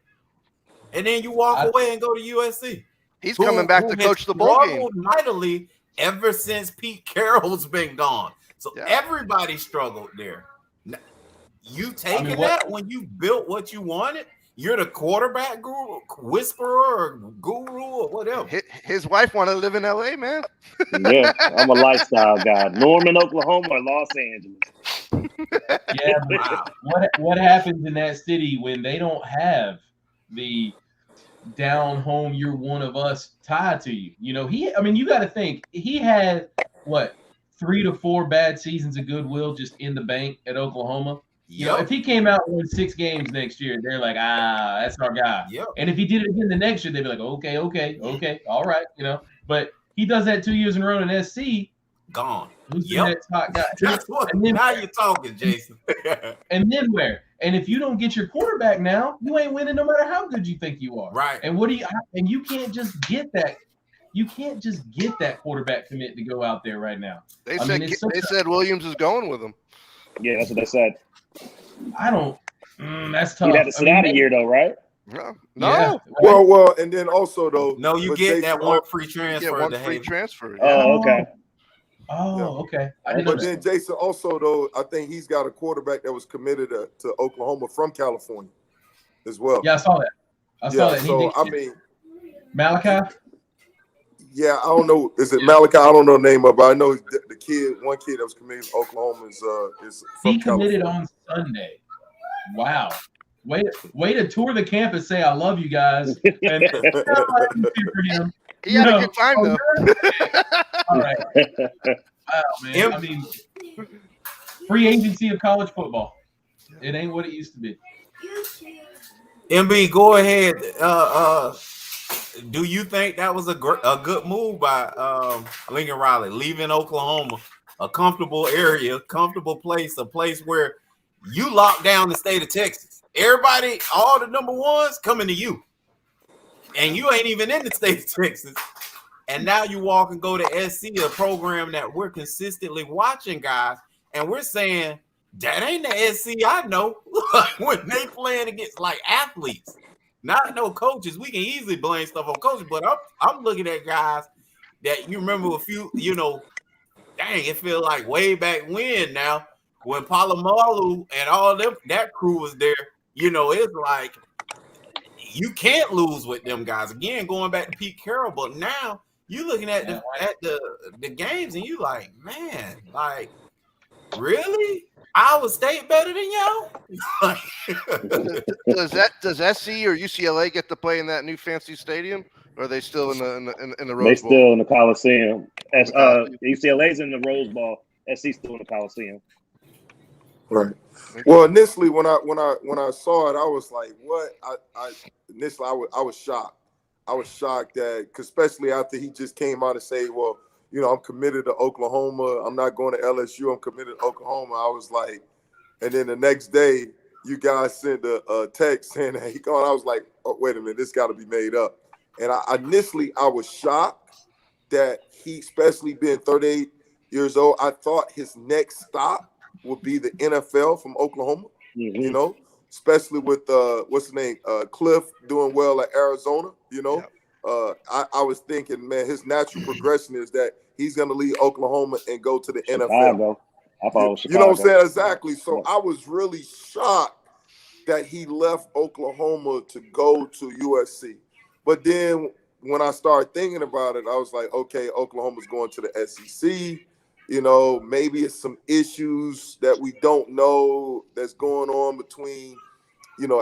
[SPEAKER 1] And then you walk away and go to USC.
[SPEAKER 2] He's coming back to coach the bowl game
[SPEAKER 1] mightily ever since Pete Carroll's been gone. So everybody struggled there. You taking that when you built what you wanted? You're the quarterback guru, whisperer, or guru, or whatever.
[SPEAKER 2] His wife want to live in LA, man.
[SPEAKER 5] Yeah, I'm a lifestyle guy. Norman, Oklahoma, or Los Angeles.
[SPEAKER 4] Yeah, wow. What happens in that city when they don't have the down home, you're one of us tied to you? You got to think he had 3 to 4 bad seasons of goodwill just in the bank at Oklahoma. If he came out and won 6 games next year, they're like, that's our guy. Yep. And if he did it again the next year, they'd be like, okay, all right, But he does that 2 years in a row in SC.
[SPEAKER 1] Gone.
[SPEAKER 4] Who's the next hot guy?
[SPEAKER 1] Now you're talking, Jason.
[SPEAKER 4] And then where? And if you don't get your quarterback now, you ain't winning no matter how good you think you are.
[SPEAKER 1] Right.
[SPEAKER 4] And you can't just get that. You can't just get that quarterback commit to go out there right now.
[SPEAKER 2] They said Williams is going with him.
[SPEAKER 5] Yeah, that's what they said.
[SPEAKER 4] I don't. That's tough.
[SPEAKER 5] You'd have to sit out a year though, right?
[SPEAKER 2] No.
[SPEAKER 4] Yeah.
[SPEAKER 3] Well, and then also though.
[SPEAKER 1] No, you get that one free transfer.
[SPEAKER 2] Get one free transfer.
[SPEAKER 5] Oh, okay.
[SPEAKER 4] Oh, okay. I didn't know
[SPEAKER 3] But then Jason also, though, I think he's got a quarterback that was committed to Oklahoma from California as well.
[SPEAKER 4] Yeah, I saw that. I saw that.
[SPEAKER 3] So, I mean.
[SPEAKER 4] Malachi?
[SPEAKER 3] Yeah, I don't know. Is it Malachi? I don't know the name of it. I know the kid, one kid that was committed to Oklahoma is from
[SPEAKER 4] He committed
[SPEAKER 3] California.
[SPEAKER 4] on Sunday. Wow. Way to tour the campus, say I love you guys. And him.
[SPEAKER 2] He had a good time, though.
[SPEAKER 4] All right. Wow, man. I mean, free agency of college football. It ain't what it used to be.
[SPEAKER 1] MB, go ahead. Do you think that was a good move by Lincoln Riley, leaving Oklahoma, a comfortable area, comfortable place, a place where you lock down the state of Texas? Everybody, all the number ones coming to you, and you ain't even in the state of Texas. And now you walk and go to SC, a program that we're consistently watching, guys, and we're saying that ain't the SC I know. When they playing against like athletes, not no coaches. We can easily blame stuff on coaches, but I'm looking at guys that you remember a few, dang, it feels like way back when now, when Palomalu and all them that crew was there, it's like you can't lose with them guys. Again, going back to Pete Carroll, but now you looking at the games and you like, man, like, really? Iowa State better than y'all?
[SPEAKER 2] Does SC or UCLA get to play in that new fancy stadium, or are they still in the Rose Bowl?
[SPEAKER 5] They still in the Coliseum. UCLA's in the Rose Bowl. SC's still in the Coliseum.
[SPEAKER 3] Right. Well, initially when I saw it, I was like, "What?" Initially I was shocked. I was shocked that, especially after he just came out and say, "Well, I'm committed to Oklahoma. I'm not going to LSU. I'm committed to Oklahoma." I was like, and then the next day, you guys sent a text saying that he gone. I was like, "Oh, wait a minute, this got to be made up." And initially I was shocked that he, especially being 38 years old, I thought his next stop would be the NFL from Oklahoma.
[SPEAKER 5] Mm-hmm.
[SPEAKER 3] Especially with what's his name, Cliff doing well at Arizona.
[SPEAKER 2] Yeah.
[SPEAKER 3] I was thinking, man, his natural progression is that he's going to leave Oklahoma and go to the NFL.
[SPEAKER 5] Chicago. I thought it was Chicago.
[SPEAKER 3] You know what I'm saying? Exactly. So I was really shocked that he left Oklahoma to go to USC. But then when I started thinking about it, I was like, okay, Oklahoma's going to the SEC. Maybe it's some issues that we don't know that's going on between,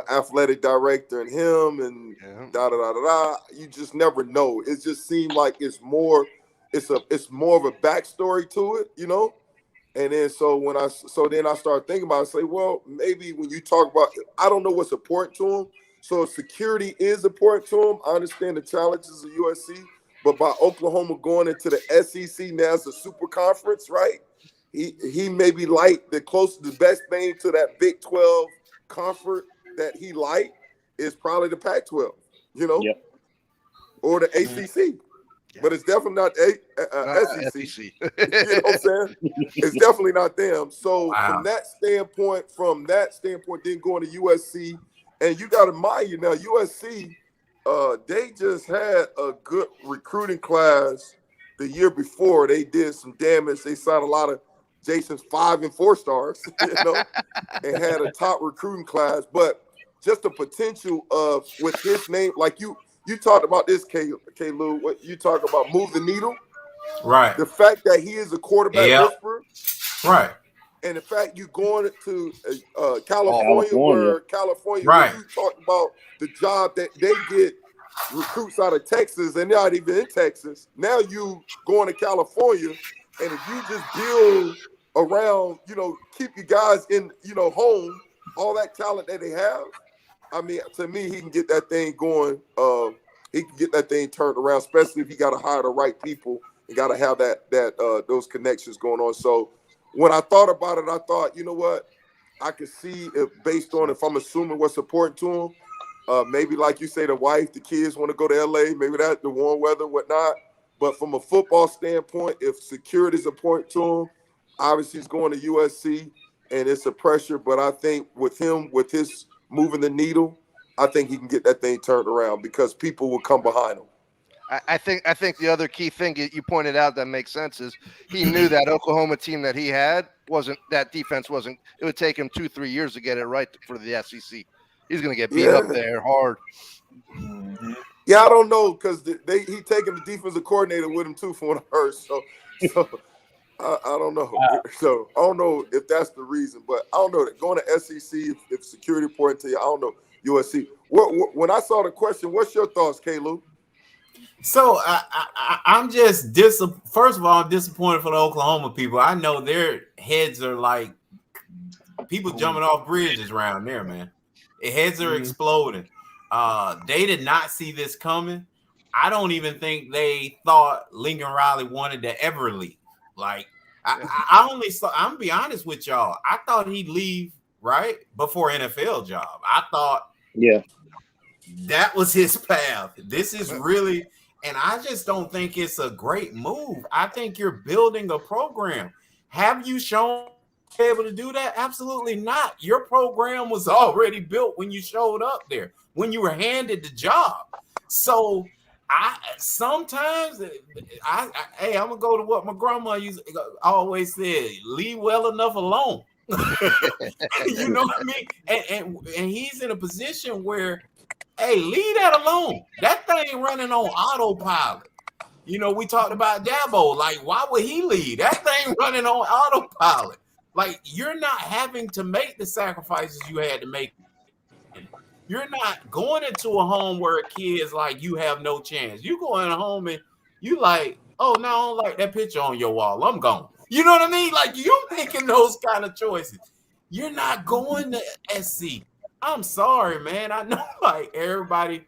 [SPEAKER 3] athletic director and him and da-da-da-da-da. You just never know. It just seemed like it's more of a backstory to it, And then then I started thinking about it, say, well, maybe when you talk about, I don't know what's important to him. So security is important to him. I understand the challenges of USC, but by Oklahoma going into the SEC now as a super conference, right? He maybe like the best thing to that Big 12 conference that he liked is probably the Pac-12, or the ACC. Yeah. But it's definitely not SEC.
[SPEAKER 2] SEC.
[SPEAKER 3] You know what I'm saying? It's definitely not them. So from that standpoint, then going to USC, and you got to mind now, USC, they just had a good recruiting class the year before. They did some damage. They signed a lot of Jason's 5 and 4 stars, and had a top recruiting class. But just the potential of with his name, like you talked about this, K-Lou, what you talk about, move the needle.
[SPEAKER 1] Right.
[SPEAKER 3] The fact that he is a quarterback whisperer.
[SPEAKER 1] Right.
[SPEAKER 3] And the fact you going to California, where you talked about the job that they get recruits out of Texas and they're not even in Texas. Now you going to California, and if you just build around, keep you guys in, home, all that talent that they have, I mean, to me, he can get that thing going. He can get that thing turned around, especially if he got to hire the right people and got to have those connections going on. So when I thought about it, I thought, you know what? I could see if based on if I'm assuming what's important to him, maybe like you say, the wife, the kids want to go to LA, maybe that the warm weather, whatnot. But from a football standpoint, if security is important to him, obviously he's going to USC and it's a pressure. But I think with him, with his moving the needle, I think he can get that thing turned around because people will come behind him.
[SPEAKER 2] I think the other key thing you pointed out that makes sense is he knew that Oklahoma team that he had that defense wasn't. It would take him 2-3 years to get it right for the SEC. He's going to get beat up there hard.
[SPEAKER 4] Mm-hmm.
[SPEAKER 3] Yeah, I don't know because he taking the defensive coordinator with him too, from what I heard. So I don't know. So I don't know if that's the reason, but I don't know. Going to SEC, if security reporting to you, I don't know. USC. When I saw the question, what's your thoughts, K-Lou?
[SPEAKER 1] So I'm just first of all, I'm disappointed for the Oklahoma people. I know their heads are like people jumping off bridges around there, man. Their heads are exploding. They did not see this coming. I don't even think they thought Lincoln Riley wanted to ever leave. Like I only saw. I'm gonna be honest with y'all. I thought he'd leave right before NFL job. I thought, that was his path. This is really. And I just don't think it's a great move. I think you're building a program. Have you shown able to do that? Absolutely not. Your program was already built when you showed up there, when you were handed the job. So I'm gonna go to what my grandma always said: leave well enough alone. You know what I mean? And he's in a position where, hey, leave that alone. That thing running on autopilot. You know, we talked about Dabo. Like, why would he leave? That thing running on autopilot. Like, you're not having to make the sacrifices you had to make. You're not going into a home where a kid's like, you have no chance. You go in a home and you like, oh, no, I don't like that picture on your wall. I'm gone. You know what I mean? Like, you're making those kind of choices. You're not going to SC. I'm sorry, man. I know, like, everybody.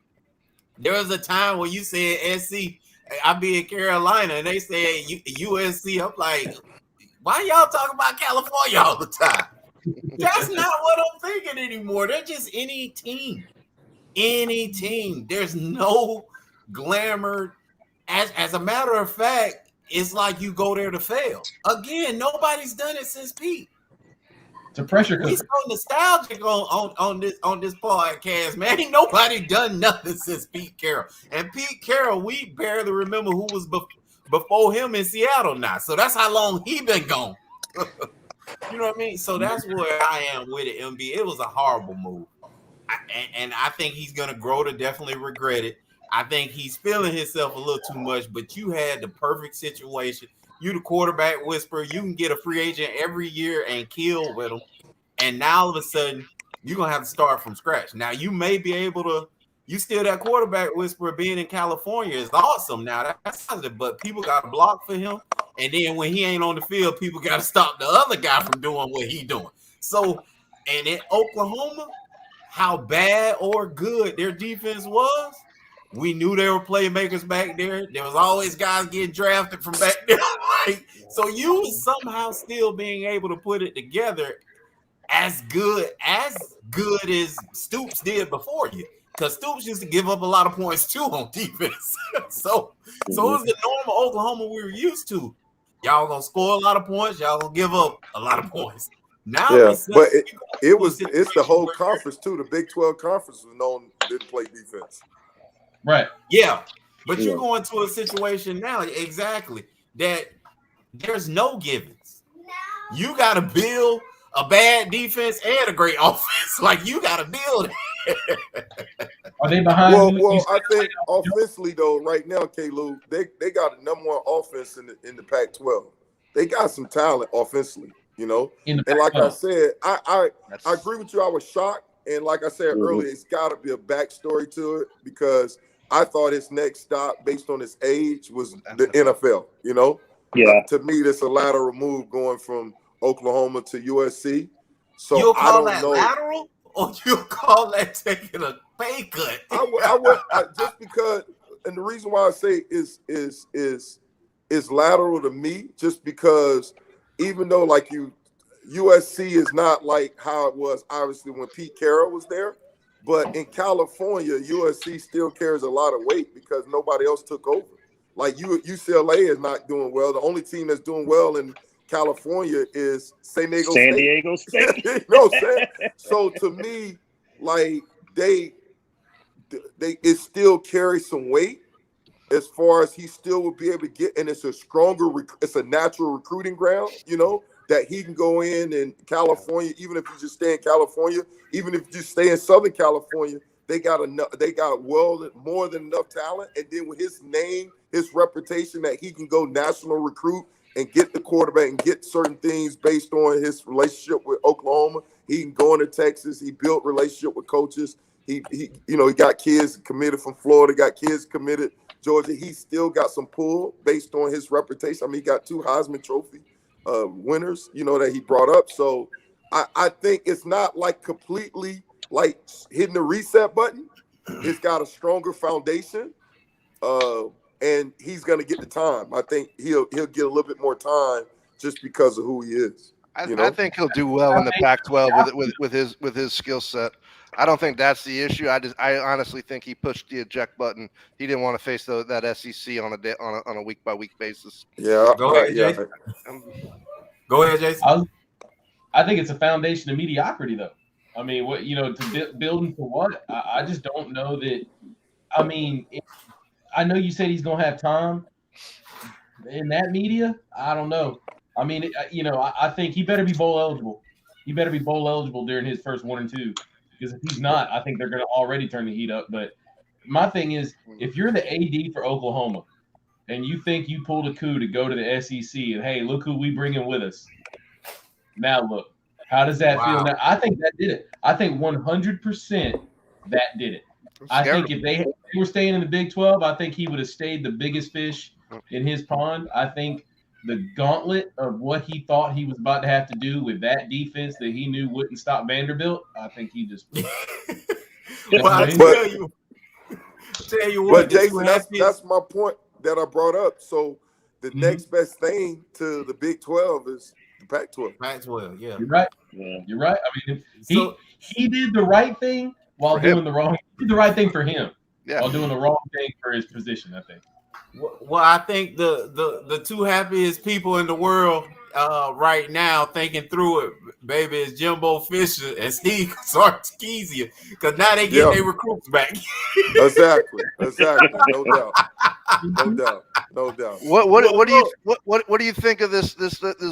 [SPEAKER 1] There was a time when you said SC. I be in Carolina, and they said USC. I'm like, why y'all talking about California all the time? That's not what I'm thinking anymore. They're just any team. Any team. There's no glamour. As a matter of fact, it's like you go there to fail. Again, nobody's done it since Pete.
[SPEAKER 4] It's a pressure cooker.
[SPEAKER 1] He's so nostalgic on this podcast, man. Ain't nobody done nothing since Pete Carroll. And Pete Carroll, we barely remember who was before him in Seattle now. So that's how long he been gone. You know what I mean? So that's where I am with it, MB. It was a horrible move. And I think he's going to grow to definitely regret it. I think he's feeling himself a little too much, but you had the perfect situation. You the quarterback whisperer. You can get a free agent every year and kill with him. And now all of a sudden, you're going to have to start from scratch. Now, you may be able to – you still that quarterback whisperer being in California is awesome now. That's positive, but people got to block for him. And then when he ain't on the field, people got to stop the other guy from doing what he doing. So, and in Oklahoma, how bad or good their defense was, we knew they were playmakers back there. There was always guys getting drafted from back there. Like, so you was somehow still being able to put it together as good as Stoops did before you. Because Stoops used to give up a lot of points too on defense. So it was the normal Oklahoma we were used to. Y'all gonna score a lot of points. Y'all gonna give up a lot of points. Now,
[SPEAKER 3] but it's the whole conference too. The Big 12 conference was known didn't play defense.
[SPEAKER 4] Right.
[SPEAKER 1] Yeah. But you're going to a situation now, exactly, that there's no givens. You got to build a bad defense and a great offense. Like, you got to build it.
[SPEAKER 4] Are they behind?
[SPEAKER 3] Well, I think offensively, though, right now, K-Lou, they got the number one offense in the Pac-12. They got some talent offensively, you know. And like I said, I agree with you. I was shocked. And like I said earlier, it's got to be a backstory to it because I thought his next stop, based on his age, was the NFL, you know?
[SPEAKER 5] Yeah.
[SPEAKER 3] To me, that's a lateral move going from Oklahoma to USC. So
[SPEAKER 1] you'll call
[SPEAKER 3] I don't know.
[SPEAKER 1] Lateral, or you'll call that taking a pay cut?
[SPEAKER 3] I would just because, and the reason why I say is lateral to me, just because even though like USC is not like how it was obviously when Pete Carroll was there. But in California, USC still carries a lot of weight because nobody else took over. Like UCLA is not doing well. The only team that's doing well in California is San Diego State. You know what I'm saying? So to me, like they it still carries some weight. as far as he still will be able to get, and it's a natural recruiting ground, that he can go in California, even if you just stay in California, even if you just stay in Southern California, they got more than enough talent. And then with his name, his reputation, that he can go national recruit and get the quarterback and get certain things based on his relationship with Oklahoma. He can go into Texas. He built relationship with coaches. He got kids committed from Florida, got kids committed Georgia. He still got some pull based on his reputation. I mean, he got 2 Heisman Trophy winners, that he brought up. So I think it's not like completely like hitting the reset button. It's got a stronger foundation, and he's going to get the time. I think he'll get a little bit more time just because of who he is.
[SPEAKER 2] I think he'll do well in the Pac-12 with his skill set. I don't think that's the issue. I honestly think he pushed the eject button. He didn't want to face that SEC on a week by week basis.
[SPEAKER 3] Yeah.
[SPEAKER 1] Go ahead, Jason. Go ahead, Jason.
[SPEAKER 4] I think it's a foundation of mediocrity, though. I mean, what to build into what? I just don't know that. I mean, I know you said he's gonna have time in that media. I don't know. I mean, I think he better be bowl eligible. He better be bowl eligible during his first 1 and 2. Because if he's not, I think they're going to already turn the heat up. But my thing is, if you're the AD for Oklahoma and you think you pulled a coup to go to the SEC and, hey, look who we bring in with us. Now look, how does that feel? Now, I think that did it. I think 100% that did it. I think if they were staying in the Big 12, I think he would have stayed the biggest fish in his pond. I think the gauntlet of what he thought he was about to have to do with that defense that he knew wouldn't stop Vanderbilt, I think he just.
[SPEAKER 1] Well, I tell you what.
[SPEAKER 3] But Jason, that's my point that I brought up. So the next best thing to the Big 12 is the Pac-12.
[SPEAKER 1] Pac-12, yeah.
[SPEAKER 4] You're right. Yeah. You're right. I mean, he did the right thing while doing the wrong. He did the right thing for him while doing the wrong thing for his position, I think.
[SPEAKER 1] Well, I think the 2 happiest people in the world right now thinking through it, baby, is Jimbo Fisher and Steve Sarkisian, because now they get their recruits back.
[SPEAKER 3] Exactly. No doubt.
[SPEAKER 2] What do you think of this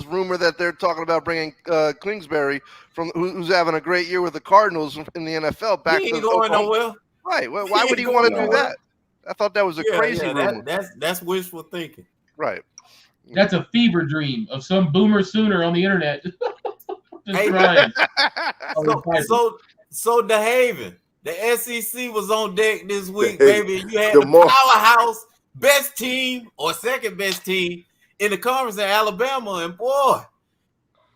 [SPEAKER 2] rumor that they're talking about bringing Kingsbury from who's having a great year with the Cardinals in the NFL back
[SPEAKER 1] he
[SPEAKER 2] to
[SPEAKER 1] ain't going nowhere.
[SPEAKER 2] Right. Well, why would he want to do that? I thought that was a crazy rumor.
[SPEAKER 1] That's wishful thinking.
[SPEAKER 2] Right.
[SPEAKER 4] That's a fever dream of some boomer sooner on the internet. Just trying.
[SPEAKER 1] So DeHaven, the SEC was on deck this week, baby. You had the powerhouse, best team or second best team in the conference in Alabama, and boy,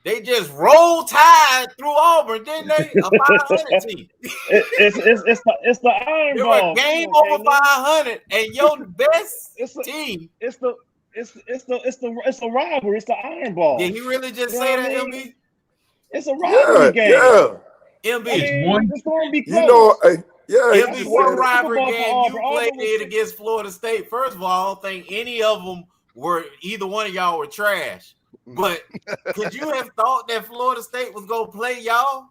[SPEAKER 1] they just rolled tide through Auburn, didn't they? A 500 team.
[SPEAKER 5] It's the Iron Ball.
[SPEAKER 1] They were game over 500, and your best team.
[SPEAKER 5] It's a rivalry. It's the Iron Ball.
[SPEAKER 1] Did he really just say that, MB?
[SPEAKER 5] It's a rivalry game.
[SPEAKER 3] Yeah.
[SPEAKER 1] MB,
[SPEAKER 5] it's going to be close.
[SPEAKER 1] MB, one rivalry game you played it against Florida State. First of all, I don't think any of them either one of y'all were trash. But could you have thought that Florida State was gonna play y'all,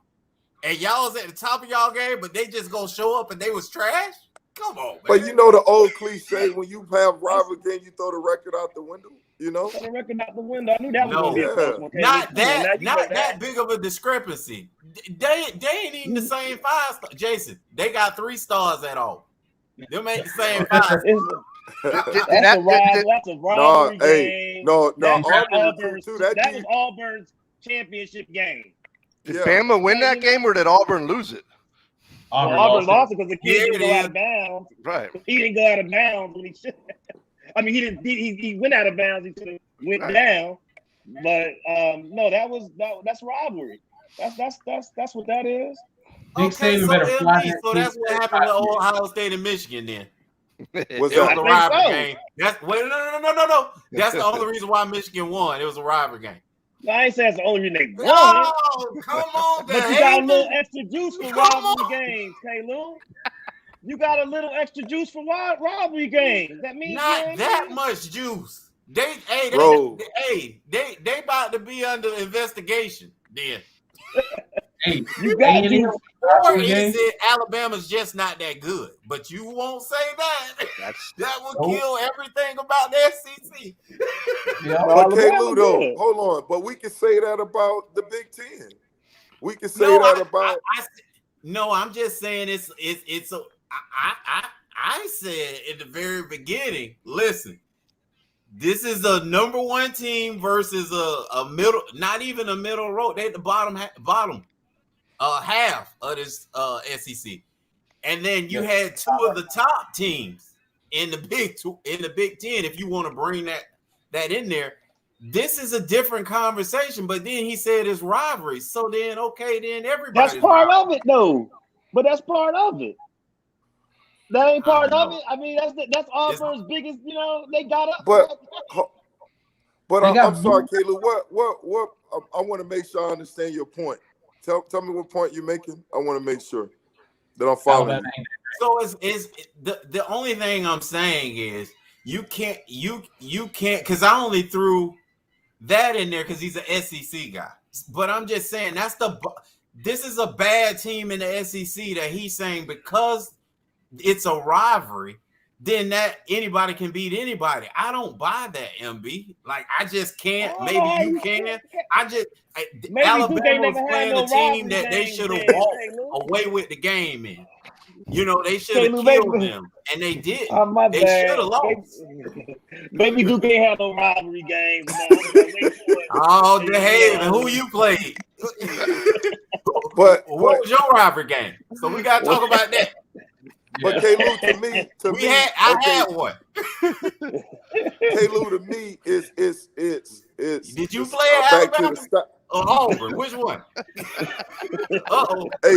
[SPEAKER 1] and y'all was at the top of y'all game, but they just gonna show up and they was trash? Come on, man.
[SPEAKER 3] But you know the old cliche, when you have rival game, you throw the record out the window. Throw
[SPEAKER 5] the record out the window. I knew that was gonna be a close one.
[SPEAKER 1] Not that big of a discrepancy. They ain't even the same 5-star. Jason, they got 3 stars at all. Them ain't the same 5 stars.
[SPEAKER 5] That's a rivalry game.
[SPEAKER 3] That
[SPEAKER 5] was Auburn's championship game.
[SPEAKER 2] Did Bama win that game, or did Auburn lose it?
[SPEAKER 5] Auburn lost it because the kid didn't go out of bounds.
[SPEAKER 2] Right.
[SPEAKER 5] He didn't go out of bounds when he should. I mean, he didn't. He went out of bounds. He should have went down. But no, that's rivalry. That's what that is.
[SPEAKER 1] Okay, so that's what happened with Ohio State and Michigan then. It was a rivalry game. No. That's the only reason why Michigan won. It was a rivalry game.
[SPEAKER 5] No, I ain't saying that's the only reason they won.
[SPEAKER 1] Oh, come on,
[SPEAKER 5] but you got a little extra juice for rivalry games, Caleb. You got a little extra juice for rivalry games. That means
[SPEAKER 1] not that much juice. They about to be under investigation then.
[SPEAKER 4] Hey,
[SPEAKER 5] you got
[SPEAKER 1] or is it Alabama's just not that good? But you won't say that. That would kill everything about the SEC.
[SPEAKER 3] Yeah. But K-Lou, though, hold on. But we can say that about the Big Ten. We can say that about.
[SPEAKER 1] No, I'm just saying it's I said in the very beginning, listen, this is a number one team versus a middle, not even a middle road. They at the bottom half of this SEC. And then you had two of the top teams in the Big Ten, if you want to bring that in there. This is a different conversation, but then he said it's rivalry. So then, okay, then everybody.
[SPEAKER 5] That's part of it, though. But that's part of it. That ain't part of it. I mean, that's Auburn's biggest. They got up.
[SPEAKER 3] But I'm sorry, Caleb. What? I want to make sure I understand your point. Tell me what point you're making. I want to make sure that I'm following.
[SPEAKER 1] So it's the only thing I'm saying is you can't because I only threw that in there because he's an SEC guy. But I'm just saying this is a bad team in the SEC that he's saying because it's a rivalry, then that anybody can beat anybody. I don't buy that, MB. Like, I just can't. Maybe you can. Alabama was playing a team that they should have walked away with the game in. They should have killed them, and they did. They should have lost.
[SPEAKER 5] Baby Duke ain't had no rivalry game.
[SPEAKER 1] Oh, DeHaven, who you played?
[SPEAKER 3] But
[SPEAKER 1] what was your rivalry game? So we got to talk about that.
[SPEAKER 3] But K-Lou, to me,
[SPEAKER 1] I had one.
[SPEAKER 3] K-Lu to me is
[SPEAKER 1] Did you play Alabama or Auburn? Which one? Uh-oh.
[SPEAKER 3] Hey,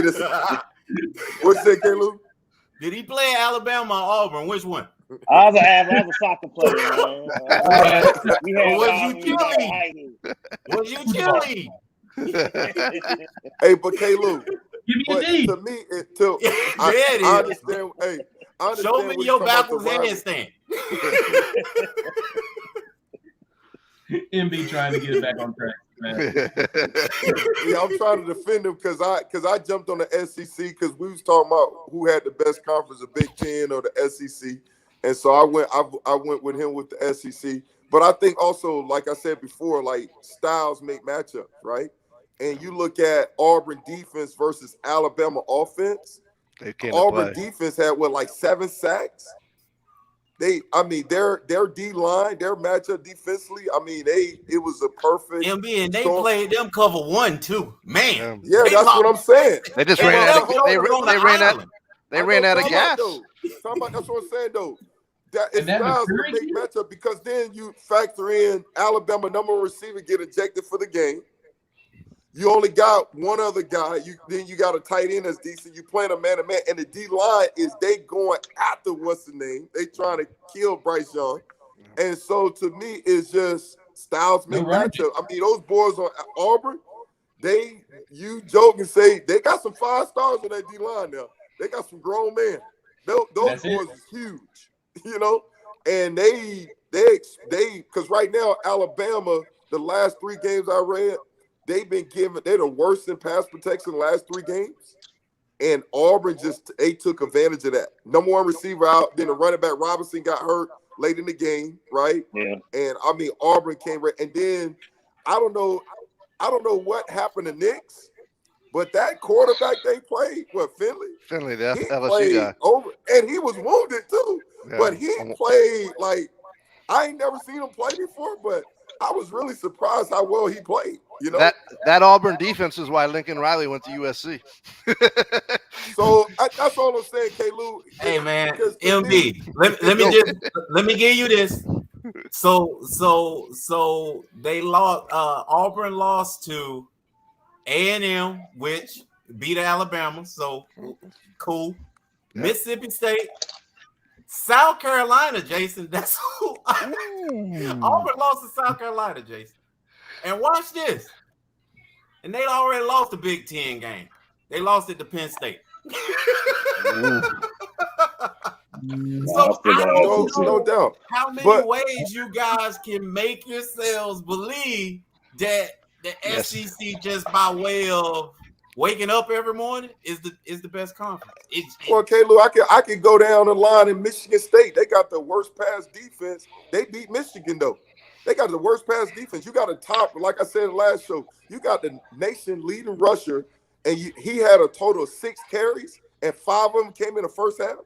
[SPEAKER 3] what's that, K-Lou?
[SPEAKER 1] Did he play Alabama or Auburn? Which one?
[SPEAKER 5] I was a soccer player, man.
[SPEAKER 1] Was you chilly?
[SPEAKER 3] Hey, but K-Lou,
[SPEAKER 4] but
[SPEAKER 3] to me, I understand. Hey, I understand.
[SPEAKER 1] Show me your backwards handstand.
[SPEAKER 4] MB trying to get it back on track, man.
[SPEAKER 3] Yeah, I'm trying to defend him because I jumped on the SEC because we was talking about who had the best conference, the Big Ten or the SEC, and so I went with him with the SEC. But I think also, like I said before, like styles make matchups, right? And you look at Auburn defense versus Alabama offense. Auburn defense had like 7 sacks. Their D line, their matchup defensively. I mean, it was a perfect.
[SPEAKER 1] MB and they played them cover 1 too, man.
[SPEAKER 3] Yeah, that's what I'm saying.
[SPEAKER 2] They just ran out of gas.
[SPEAKER 3] That's what I'm saying though. It's styles to make matchup because then you factor in Alabama number 1 receiver get ejected for the game. You only got one other guy. Then you got a tight end that's decent. You playing a man-to-man, and the D line is they going after what's the name? They trying to kill Bryce Young, and so to me, it's just styles make matchup. I mean, those boys on Auburn, you joke and say they got some 5 stars on that D line now. They got some grown men. Those boys is huge, and they because right now Alabama, the last 3 games I read. They're the worst in pass protection the last 3 games. And Auburn they took advantage of that. Number 1 receiver out, then the running back Robinson got hurt late in the game, right?
[SPEAKER 5] Yeah.
[SPEAKER 3] And I mean Auburn came and then I don't know what happened to Knicks, but that quarterback they played, Finley,
[SPEAKER 2] the
[SPEAKER 3] he
[SPEAKER 2] LSU
[SPEAKER 3] played
[SPEAKER 2] guy.
[SPEAKER 3] over, and he was wounded too. Yeah. But he played like I ain't never seen him play before, but I was really surprised how well he played.
[SPEAKER 2] That Auburn defense is why Lincoln Riley went to USC.
[SPEAKER 1] So that's all I'm saying, K-Lou. Hey man, MB, let me give you this. So they lost. Auburn lost to A&M, which beat Alabama. So cool. Yeah. Mississippi State. South Carolina, Jason. That's who Auburn lost to South Carolina, Jason. And watch this. And they already lost the Big Ten game. They lost it to Penn State.
[SPEAKER 3] So no doubt.
[SPEAKER 1] How many ways you guys can make yourselves believe that the SEC just by way of waking up every morning is the best conference.
[SPEAKER 3] Well, K-Lou, I can go down the line in Michigan State. They got the worst pass defense. They beat Michigan though. They got the worst pass defense. You got a top, like I said in the last show, you got the nation leading rusher, and he had a total of 6 carries, and 5 of them came in the first half.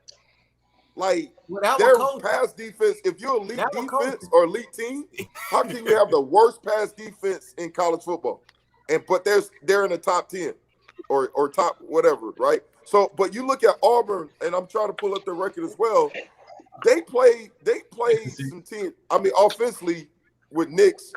[SPEAKER 3] Like, their pass defense, if you're elite defense or elite team, how can you have the worst pass defense in college football? But they're in the top 10 or top whatever, right? So, but you look at Auburn, and I'm trying to pull up the record as well. They played some teams. I mean, offensively with Knicks,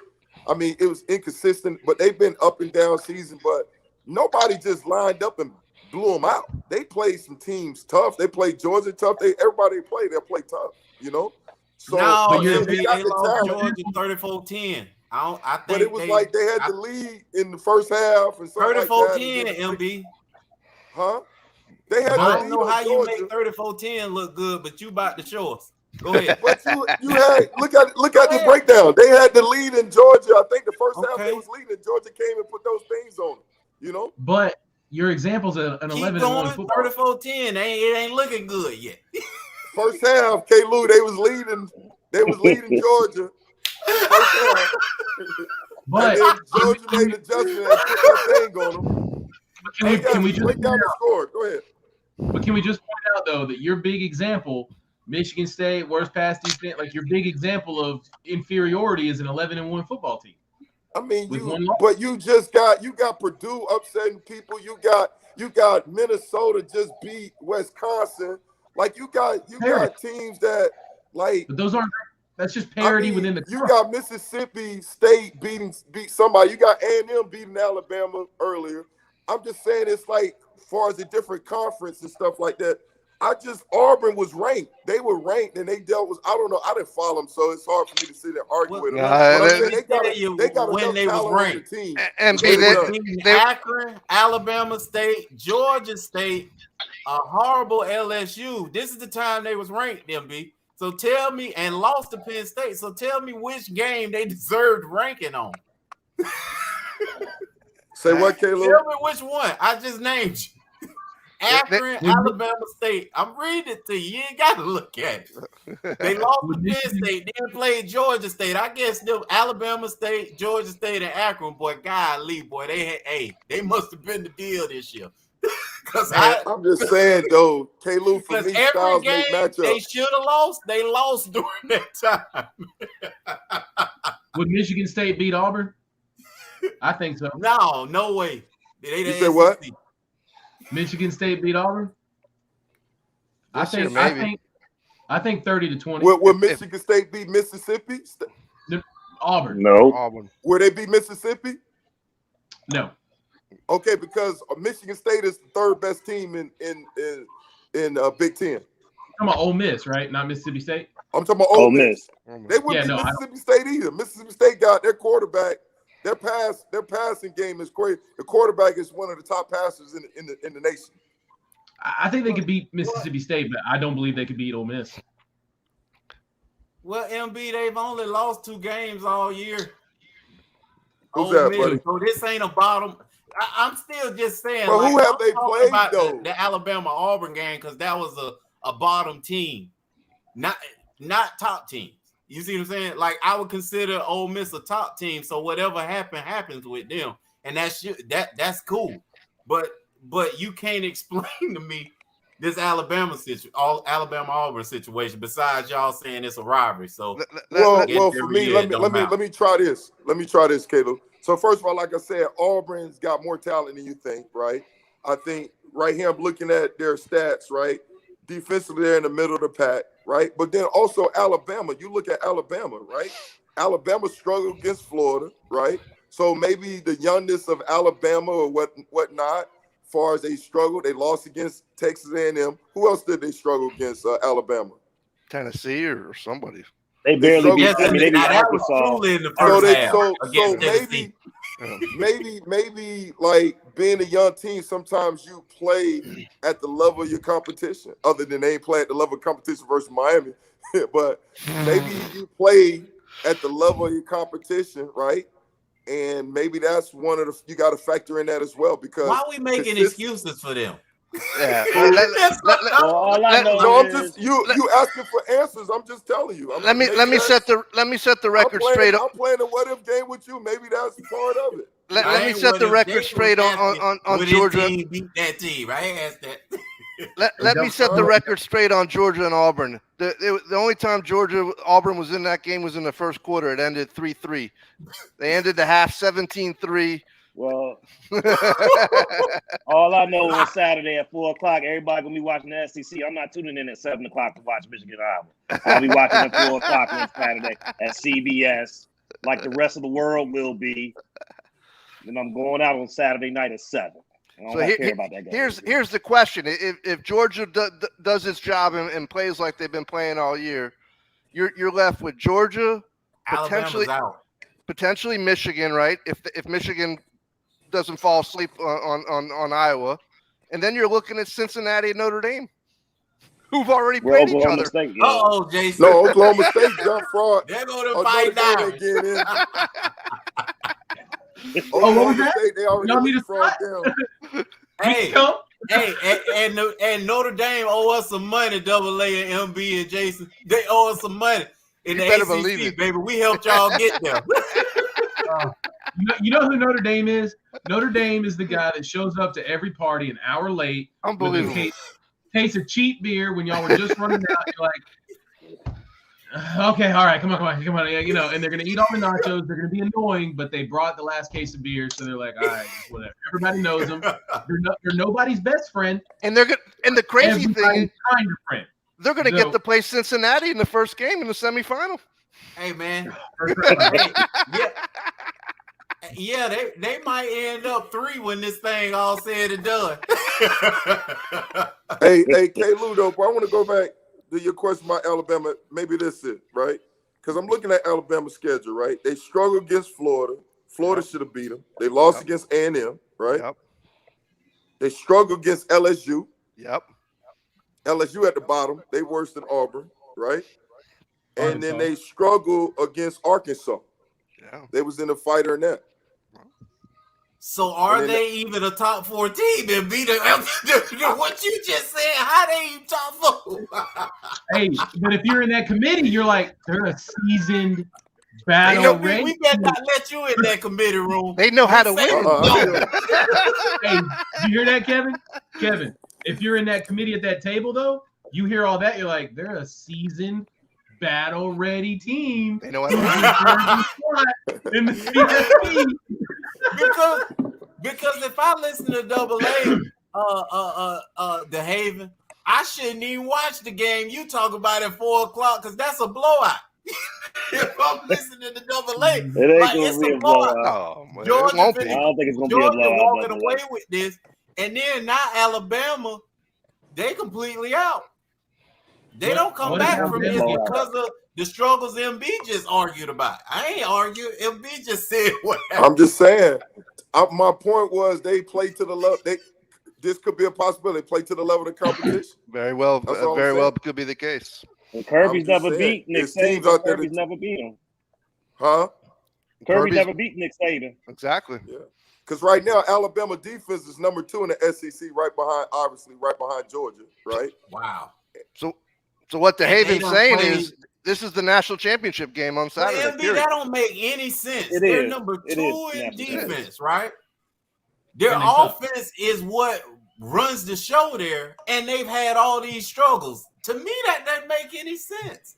[SPEAKER 3] I mean, it was inconsistent, but they've been up and down season. But nobody just lined up and blew them out. They played some teams tough. They played Georgia tough. Everybody played. They play tough. You know. So
[SPEAKER 1] no, they lost Georgia 34-10. I think,
[SPEAKER 3] but it was like they had the lead in the first half and
[SPEAKER 1] 34-10, MB.
[SPEAKER 3] Huh? They had.
[SPEAKER 1] I don't know how you make 34-10 look good, but you about to show us. Go ahead.
[SPEAKER 3] But you had look at the breakdown. They had the lead in Georgia. I think the first half they was leading, and Georgia came and put those things on them. You know.
[SPEAKER 4] But your example's an 11-1 football.
[SPEAKER 1] 34-10. It ain't looking good yet.
[SPEAKER 3] First half, K-Lou, they was leading. They was leading Georgia. First half.
[SPEAKER 4] But
[SPEAKER 3] Georgia made the adjustment and put that thing on them.
[SPEAKER 4] Can we just
[SPEAKER 3] break down the score? Go ahead.
[SPEAKER 4] But can we just point out though that your big example, Michigan State, worst pass defense, like your big example of inferiority is an 11-1 football team.
[SPEAKER 3] I mean, you got Purdue upsetting people. You got Minnesota just beat Wisconsin. Like you got teams that like.
[SPEAKER 4] But those aren't. That's just parity within the.
[SPEAKER 3] You got Mississippi State beat somebody. You got A&M beating Alabama earlier. I'm just saying it's like, as far as a different conference and stuff like that. Auburn was ranked. They were ranked, and they dealt with. I don't know. I didn't follow them, so it's hard for me to sit there and argue with them. They got when they was ranked.
[SPEAKER 1] And Akron, Alabama State, Georgia State, a horrible LSU. This is the time they was ranked, MB. So tell me, and lost to Penn State. So tell me which game they deserved ranking on.
[SPEAKER 3] Say what, Caleb?
[SPEAKER 1] Tell me which one. I just named you. Akron, Alabama State. I'm reading it to you. You ain't got to look at it. They lost to Penn State, then played Georgia State. I guess them Alabama State, Georgia State, and Akron, boy, golly, boy, they must have been the deal this year.
[SPEAKER 3] I'm just saying, though, K-Lou, for me,
[SPEAKER 1] every game they should have lost. They lost during that time.
[SPEAKER 4] Would Michigan State beat Auburn? I think so.
[SPEAKER 1] No way.
[SPEAKER 3] You said what?
[SPEAKER 4] Michigan State beat Auburn. I think 30-20.
[SPEAKER 3] Would Michigan State beat Mississippi?
[SPEAKER 4] Auburn.
[SPEAKER 5] No.
[SPEAKER 2] Auburn.
[SPEAKER 3] Would they beat Mississippi?
[SPEAKER 4] No.
[SPEAKER 3] Okay, because Michigan State is the third best team in Big Ten.
[SPEAKER 4] I'm talking about Ole Miss, right? Not Mississippi State.
[SPEAKER 3] I'm talking about Ole Miss. They wouldn't beat Mississippi State either. Mississippi State got their quarterback. Their passing game is great. The quarterback is one of the top passers in the nation.
[SPEAKER 4] I think they could beat Mississippi State, but I don't believe they could beat Ole Miss.
[SPEAKER 1] Well, MB, they've only lost 2 games all year.
[SPEAKER 3] Who's that, buddy?
[SPEAKER 1] So this ain't a bottom. I'm still just saying.
[SPEAKER 3] Well, who have they played though?
[SPEAKER 1] The Alabama Auburn game, because that was a bottom team, not top teams. You see what I'm saying? Like, I would consider Ole Miss a top team, so whatever happens with them, and that's cool. But you can't explain to me this Alabama Auburn situation. Besides y'all saying it's a rivalry. So
[SPEAKER 3] well, for me, let me try this. Let me try this, Caleb. So first of all, like I said, Auburn's got more talent than you think, right? I think right here I'm looking at their stats, right? Defensively, they're in the middle of the pack, right? But then also Alabama. You look at Alabama, right? Alabama struggled against Florida, right? So maybe the youngness of Alabama or whatnot, as far as they struggled, they lost against Texas A&M. Who else did they struggle against? Alabama,
[SPEAKER 2] Tennessee, or somebody.
[SPEAKER 5] They barely beat. I mean, they beat Arkansas.
[SPEAKER 1] In the first half
[SPEAKER 3] so maybe like being a young team, sometimes you play at the level of your competition. Other than they ain't play at the level of competition versus Miami, but maybe you play at the level of your competition, right? And maybe that's one of the you got to factor in that as well because
[SPEAKER 1] why are we making excuses for them?
[SPEAKER 2] Yeah.
[SPEAKER 5] All I know
[SPEAKER 3] I'm
[SPEAKER 5] is
[SPEAKER 3] just you asking for answers. I'm just telling you.
[SPEAKER 2] Let me set the record straight.
[SPEAKER 3] I'm playing a what if game with you. Maybe that's part of it.
[SPEAKER 2] Let me set the record straight on Georgia.
[SPEAKER 1] Team beat that team. I ain't asked that.
[SPEAKER 2] Let me set the record straight on Georgia and Auburn. The only time Auburn was in that game was in the first quarter. It ended 3-3. They ended the half 17-3.
[SPEAKER 5] Well, all I know is Saturday at 4:00, everybody gonna be watching the SEC. I'm not tuning in at 7:00 to watch Michigan Iowa. I'll be watching at 4:00 on Saturday at CBS, like the rest of the world will be. And I'm going out on Saturday night at 7:00. I don't care about that game.
[SPEAKER 2] Here's the question: If Georgia does its job and plays like they've been playing all year, you're left with Georgia, potentially Michigan, right? If Michigan doesn't fall asleep on Iowa, and then you're looking at Cincinnati and Notre Dame, who've already played each other.
[SPEAKER 1] Jason.
[SPEAKER 3] No, Oklahoma State jump fraud.
[SPEAKER 1] They're going to fight now.
[SPEAKER 3] Oklahoma State, they already fraud down.
[SPEAKER 1] Hey, and Notre Dame owe us some money. Double A and MB and Jason, they owe us some money in the ACC, baby. We helped y'all get there.
[SPEAKER 4] You know who Notre Dame is? Notre Dame is the guy that shows up to every party an hour late.
[SPEAKER 2] Unbelievable.
[SPEAKER 4] Case of cheap beer when y'all were just running out. You're like, okay, all right, come on. You know, and they're gonna eat all the nachos. They're gonna be annoying, but they brought the last case of beer, so they're like, all right, whatever. Everybody knows them. They're nobody's best friend.
[SPEAKER 2] And they're good. And the crazy thing,
[SPEAKER 4] kind of friend.
[SPEAKER 2] They're gonna get to play Cincinnati in the first game in the semifinal.
[SPEAKER 1] Hey man, yeah, they might end up 3 when this thing all said and done.
[SPEAKER 3] hey, K. Ludo, I want to go back to your question about Alabama. Maybe this is it, right? Because I'm looking at Alabama's schedule, right? They struggled against Florida. Florida should have beat them. They lost against A&M, right?
[SPEAKER 2] Yep.
[SPEAKER 3] They struggled against LSU.
[SPEAKER 2] Yep.
[SPEAKER 3] LSU at the bottom. They worse than Auburn, right? And then they struggled against Arkansas.
[SPEAKER 2] Yeah.
[SPEAKER 3] They was in a fighter in that.
[SPEAKER 1] So are they even a top 4 team and beat them? What you just said, how they even top 4?
[SPEAKER 4] Hey, but if you're in that committee, you're like, they're a seasoned battle ready.
[SPEAKER 1] We better not let you in that committee room.
[SPEAKER 2] They know how to win.
[SPEAKER 4] Hey, you hear that, Kevin? Kevin, if you're in that committee at that table, though, you hear all that, you're like, they're a seasoned battle ready team.
[SPEAKER 2] They know how to
[SPEAKER 4] win. In the CFP.
[SPEAKER 1] Because if I listen to Double A, the Haven, I shouldn't even watch the game you talk about at 4:00 because that's a blowout. If I'm listening to Double A, it's a blowout.
[SPEAKER 2] Oh,
[SPEAKER 1] Georgia,
[SPEAKER 5] I don't think it's gonna be a blowout.
[SPEAKER 1] Walking away with this, and then now Alabama, they completely out. They don't come back from this because of the struggles MB just argued about. I ain't arguing. MB just said what happened.
[SPEAKER 3] I'm just saying. My point was they play to the level. This could be a possibility. Play to the level of the competition.
[SPEAKER 2] Very well. Very well could be the case.
[SPEAKER 5] And Kirby's never beat Nick Saban. Kirby's never beat him.
[SPEAKER 3] Huh?
[SPEAKER 5] Kirby never beat Nick Saban.
[SPEAKER 2] Exactly.
[SPEAKER 3] Yeah. Because right now, Alabama defense is number 2 in the SEC, right behind Georgia, right?
[SPEAKER 1] Wow.
[SPEAKER 2] So what the Haven's saying is this is the national championship game on Saturday.
[SPEAKER 1] Well, MB, that don't make any sense. They're number 2 in defense, right? Their offense is what runs the show there, and they've had all these struggles. To me, that doesn't make any sense.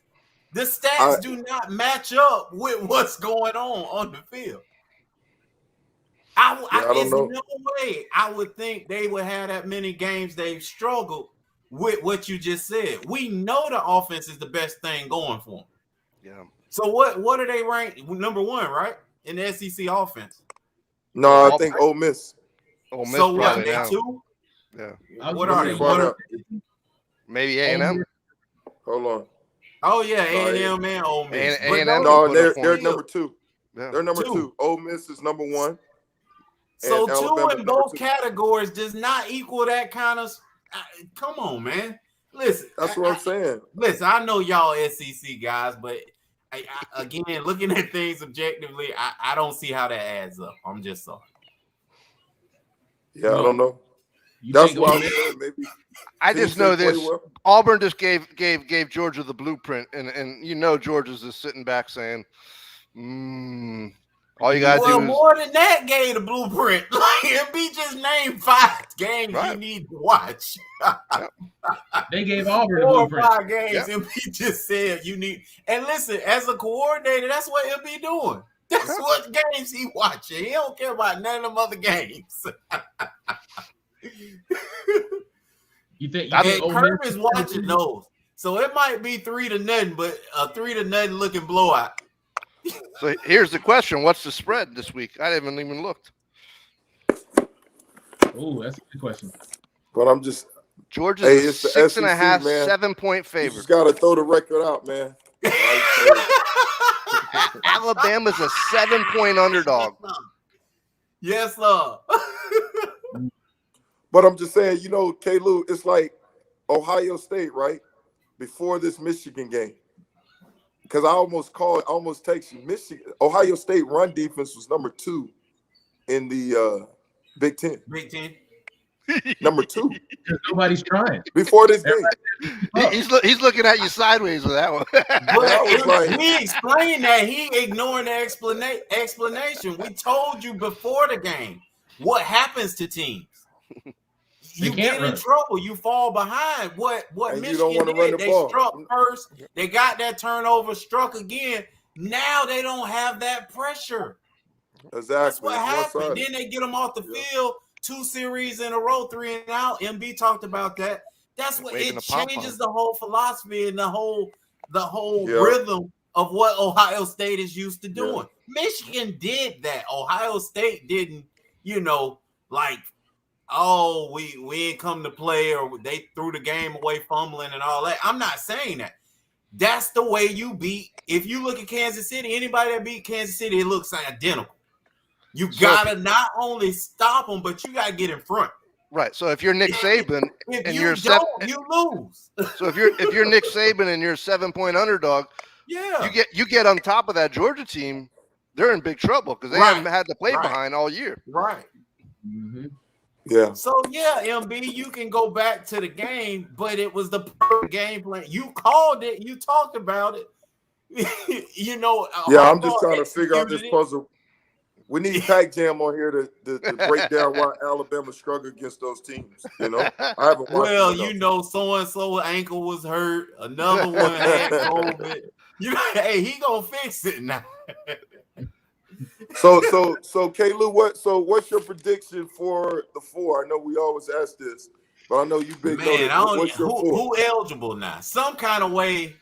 [SPEAKER 1] The stats do not match up with what's going on the field. There's no way I would think they would have that many games they've struggled with what you just said. We know the offense is the best thing going for them.
[SPEAKER 2] Yeah.
[SPEAKER 1] So what are they ranked? Number 1, right? In the SEC offense.
[SPEAKER 3] No, I think Ole Miss.
[SPEAKER 1] So what? They 2?
[SPEAKER 2] Yeah.
[SPEAKER 1] What are they?
[SPEAKER 2] Maybe A&M.
[SPEAKER 3] Hold on.
[SPEAKER 1] Oh yeah, A&M and Ole Miss.
[SPEAKER 3] No, they're number 2. Yeah. They're number 2. Ole Miss is number 1.
[SPEAKER 1] So 2 in both categories does not equal that kind of. Come on, man. Listen,
[SPEAKER 3] that's what I'm saying.
[SPEAKER 1] Listen, I know y'all SEC guys, but Again, looking at things objectively, I don't see how that adds up. I'm just sorry.
[SPEAKER 3] Yeah, I don't know. That's why I'm saying maybe.
[SPEAKER 2] I just know this. Well. Auburn just gave Georgia the blueprint, and Georgia's just sitting back saying, all you gotta do is
[SPEAKER 1] more than that gave the blueprint. Like MB just named 5 games you need to watch.
[SPEAKER 4] They gave Auburn
[SPEAKER 1] 4
[SPEAKER 4] or
[SPEAKER 1] 5 games. MB just said you need. And listen, as a coordinator, that's what MB doing. That's what games he watching. He don't care about none of them other games.
[SPEAKER 4] You think
[SPEAKER 1] Kirk is watching those, so it might be 3-0, but a 3-0 looking blowout.
[SPEAKER 2] So here's the question: what's the spread this week? I haven't even looked.
[SPEAKER 4] Oh, that's a good question.
[SPEAKER 3] But I'm just
[SPEAKER 2] Georgia's a 6.5, 7-point favorite.
[SPEAKER 3] You just got to throw the record out, man.
[SPEAKER 2] Alabama's a 7-point underdog.
[SPEAKER 1] Yes, sir.
[SPEAKER 3] But I'm just saying, K-Lou, it's like Ohio State, right? Before this Michigan game. Because I almost text you. Ohio State run defense was number 2 in the Big Ten.
[SPEAKER 1] Big Ten.
[SPEAKER 3] Number 2.
[SPEAKER 4] Nobody's trying.
[SPEAKER 3] Before this game.
[SPEAKER 2] He's looking at you sideways with that one.
[SPEAKER 1] We explained that. He ignored the explanation. We told you before the game what happens to teams. You get in trouble. You fall behind. What Michigan did, they struck first. They got that turnover, struck again. Now they don't have that pressure.
[SPEAKER 3] Exactly.
[SPEAKER 1] That's what happened. Then they get them off the field 2 series in a row, 3 and out. MB talked about that. That's what it changes the whole philosophy and the whole rhythm of what Ohio State is used to doing. Yeah. Michigan did that. Ohio State didn't, we ain't come to play, or they threw the game away fumbling and all that. I'm not saying that. That's the way you beat. If you look at Kansas City, anybody that beat Kansas City, it looks identical. You gotta not only stop them, but you gotta get in front.
[SPEAKER 2] Right. So if you're Nick Saban and
[SPEAKER 1] you lose.
[SPEAKER 2] So if you're Nick Saban and you're a 7-point underdog, you get on top of that Georgia team, they're in big trouble because they haven't had to play behind all year.
[SPEAKER 1] Right.
[SPEAKER 4] Mm-hmm.
[SPEAKER 3] Yeah.
[SPEAKER 1] So MB, you can go back to the game, but it was the perfect game plan. You called it. You talked about it.
[SPEAKER 3] I'm just trying to figure out this puzzle. We need Pac Jam on here to break down why Alabama struggled against those teams. I haven't watched
[SPEAKER 1] so-and-so ankle was hurt. Another one had COVID. Hey, he gonna fix it now.
[SPEAKER 3] So K-Lou, what's your prediction for the 4? I know we always ask this, but I know you big.
[SPEAKER 1] Man, what's your 4? Who eligible now? Some kind of way.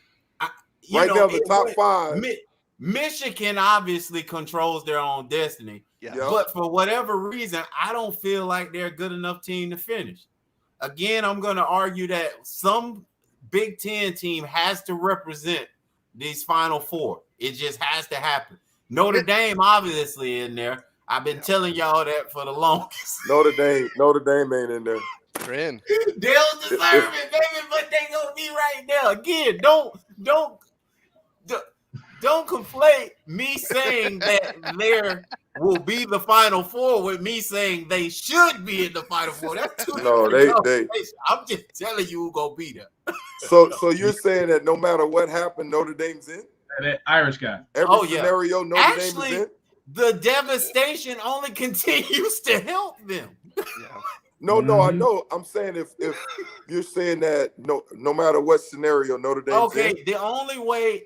[SPEAKER 3] Now, the top 5.
[SPEAKER 1] Michigan obviously controls their own destiny, but for whatever reason, I don't feel like they're a good enough team to finish. Again, I'm going to argue that some Big Ten team has to represent these Final 4. It just has to happen. Notre Dame obviously in there. I've been telling y'all that for the longest. Notre Dame
[SPEAKER 3] ain't in there.
[SPEAKER 2] They're in.
[SPEAKER 1] They don't deserve it, baby, but they gonna be right there. Again, don't conflate me saying that there will be the Final 4 with me saying they should be in the Final 4. That's too
[SPEAKER 3] they.
[SPEAKER 1] I'm just telling you who's gonna be there.
[SPEAKER 3] So you're saying that no matter what happened, Notre Dame's in?
[SPEAKER 4] That Irish guy.
[SPEAKER 3] Every scenario, Notre Dame is in?
[SPEAKER 1] The devastation only continues to help them.
[SPEAKER 3] Yeah. No, I know. I'm saying if you're saying that no matter what scenario, Notre Dame's in.
[SPEAKER 1] Okay, the only way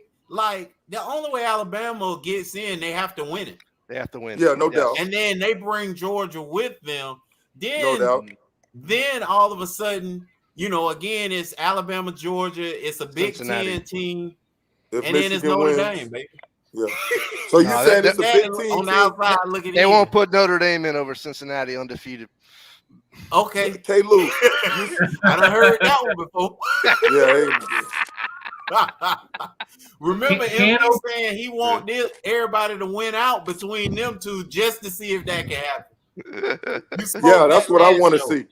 [SPEAKER 1] Alabama gets in, they have to win it.
[SPEAKER 2] They have to win.
[SPEAKER 3] Yeah, no doubt.
[SPEAKER 1] And then they bring Georgia with them. Then,
[SPEAKER 3] no doubt.
[SPEAKER 1] Then all of a sudden, again, it's Alabama, Georgia. It's a Big Ten team.
[SPEAKER 3] If
[SPEAKER 1] and
[SPEAKER 3] Michigan
[SPEAKER 1] then it's Notre
[SPEAKER 3] wins,
[SPEAKER 1] Dame, baby.
[SPEAKER 3] Yeah. So you said it's a Big Ten
[SPEAKER 1] on the outside looking in.
[SPEAKER 2] They won't put Notre Dame in over Cincinnati undefeated.
[SPEAKER 1] Okay.
[SPEAKER 3] K-Lou.
[SPEAKER 1] I done heard that one before. Remember him saying he want everybody to win out between them two just to see if that can happen.
[SPEAKER 3] That's what I want to see.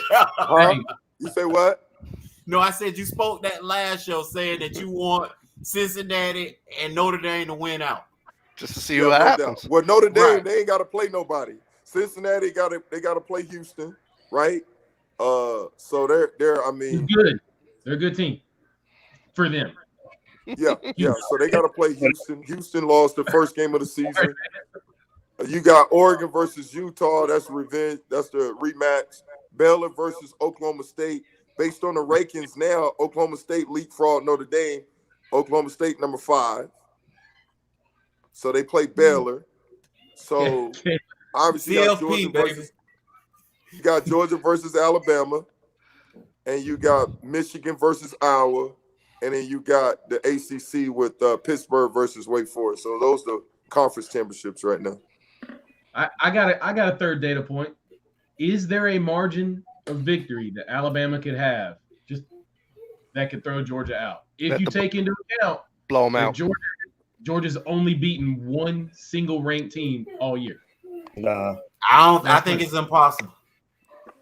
[SPEAKER 3] Huh? You say what?
[SPEAKER 1] No, I said you spoke that last show saying that you want Cincinnati, and Notre Dame to win out.
[SPEAKER 2] Just to see what happens.
[SPEAKER 3] Doubt. Well, Notre Dame, they ain't got to play nobody. Cincinnati got to play Houston, right? So they're I mean,
[SPEAKER 4] good. They're a good team for them.
[SPEAKER 3] Yeah. So they got to play Houston. Houston lost the first game of the season. You got Oregon versus Utah. That's revenge. That's the rematch. Baylor versus Oklahoma State. Based on the rankings now, Oklahoma State leapfrog Notre Dame. Oklahoma State number 5. So they play Baylor. So obviously you got Georgia versus Alabama, and you got Michigan versus Iowa, and then you got the ACC with Pittsburgh versus Wake Forest. So those are the conference championships right now.
[SPEAKER 4] I got a third data point. Is there a margin of victory that Alabama could have just that could throw Georgia out? If you take into account
[SPEAKER 2] blow them out.
[SPEAKER 4] Georgia's only beaten one single ranked team all year.
[SPEAKER 6] Nah.
[SPEAKER 1] I think it's impossible.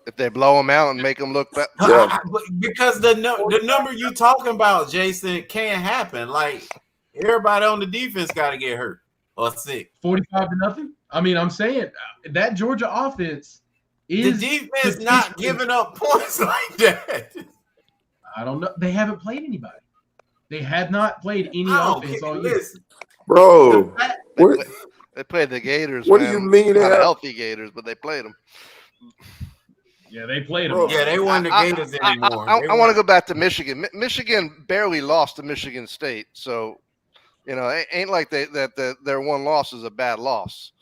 [SPEAKER 2] If they blow them out and make them look bad.
[SPEAKER 1] Yeah. Because the number you talking about, Jason, can't happen. Like, everybody on the defense got to get hurt or sick.
[SPEAKER 4] 45-0. I mean, I'm saying that Georgia offense is
[SPEAKER 1] the defense not giving up points like that.
[SPEAKER 4] I don't know. They haven't played anybody. They have not played any offense all year.
[SPEAKER 3] Bro,
[SPEAKER 2] they played the Gators.
[SPEAKER 3] What do you mean?
[SPEAKER 2] Not healthy Gators, but they played them.
[SPEAKER 4] Yeah, they played them.
[SPEAKER 1] Yeah, they weren't the Gators anymore.
[SPEAKER 2] I want to go back to Michigan. Michigan barely lost to Michigan State, so it ain't like their one loss is a bad loss.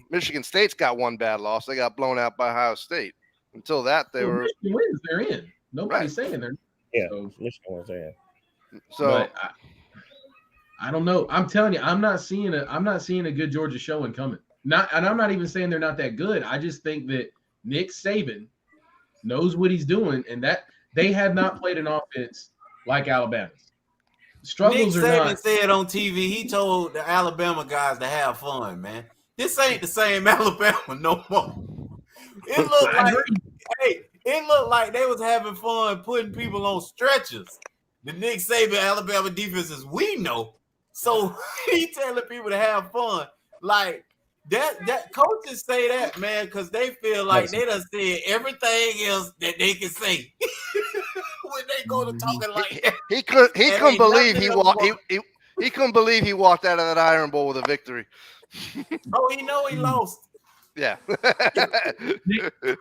[SPEAKER 2] Michigan State's got one bad loss. They got blown out by Ohio State. Until that, Michigan
[SPEAKER 4] wins. They're in. Nobody's saying they're.
[SPEAKER 6] Yeah, so, Michigan wins. Yeah.
[SPEAKER 2] So
[SPEAKER 4] I don't know. I'm telling you, I'm not seeing a good Georgia showing coming. And I'm not even saying they're not that good. I just think that Nick Saban knows what he's doing, and that they have not played an offense like Alabama's. Struggles
[SPEAKER 1] Nick
[SPEAKER 4] or
[SPEAKER 1] Saban
[SPEAKER 4] not.
[SPEAKER 1] said on TV, he told the Alabama guys to have fun, man. This ain't the same Alabama no more. It looked like they was having fun putting people on stretchers. The Nick Saban Alabama defenses we know. So he telling people to have fun. Like that coaches say that, man, because they feel like they done said everything else that they can say when they go to talking like that.
[SPEAKER 2] He couldn't believe he couldn't believe he walked out of that Iron Bowl with a victory.
[SPEAKER 1] Oh, he know he lost.
[SPEAKER 2] Yeah.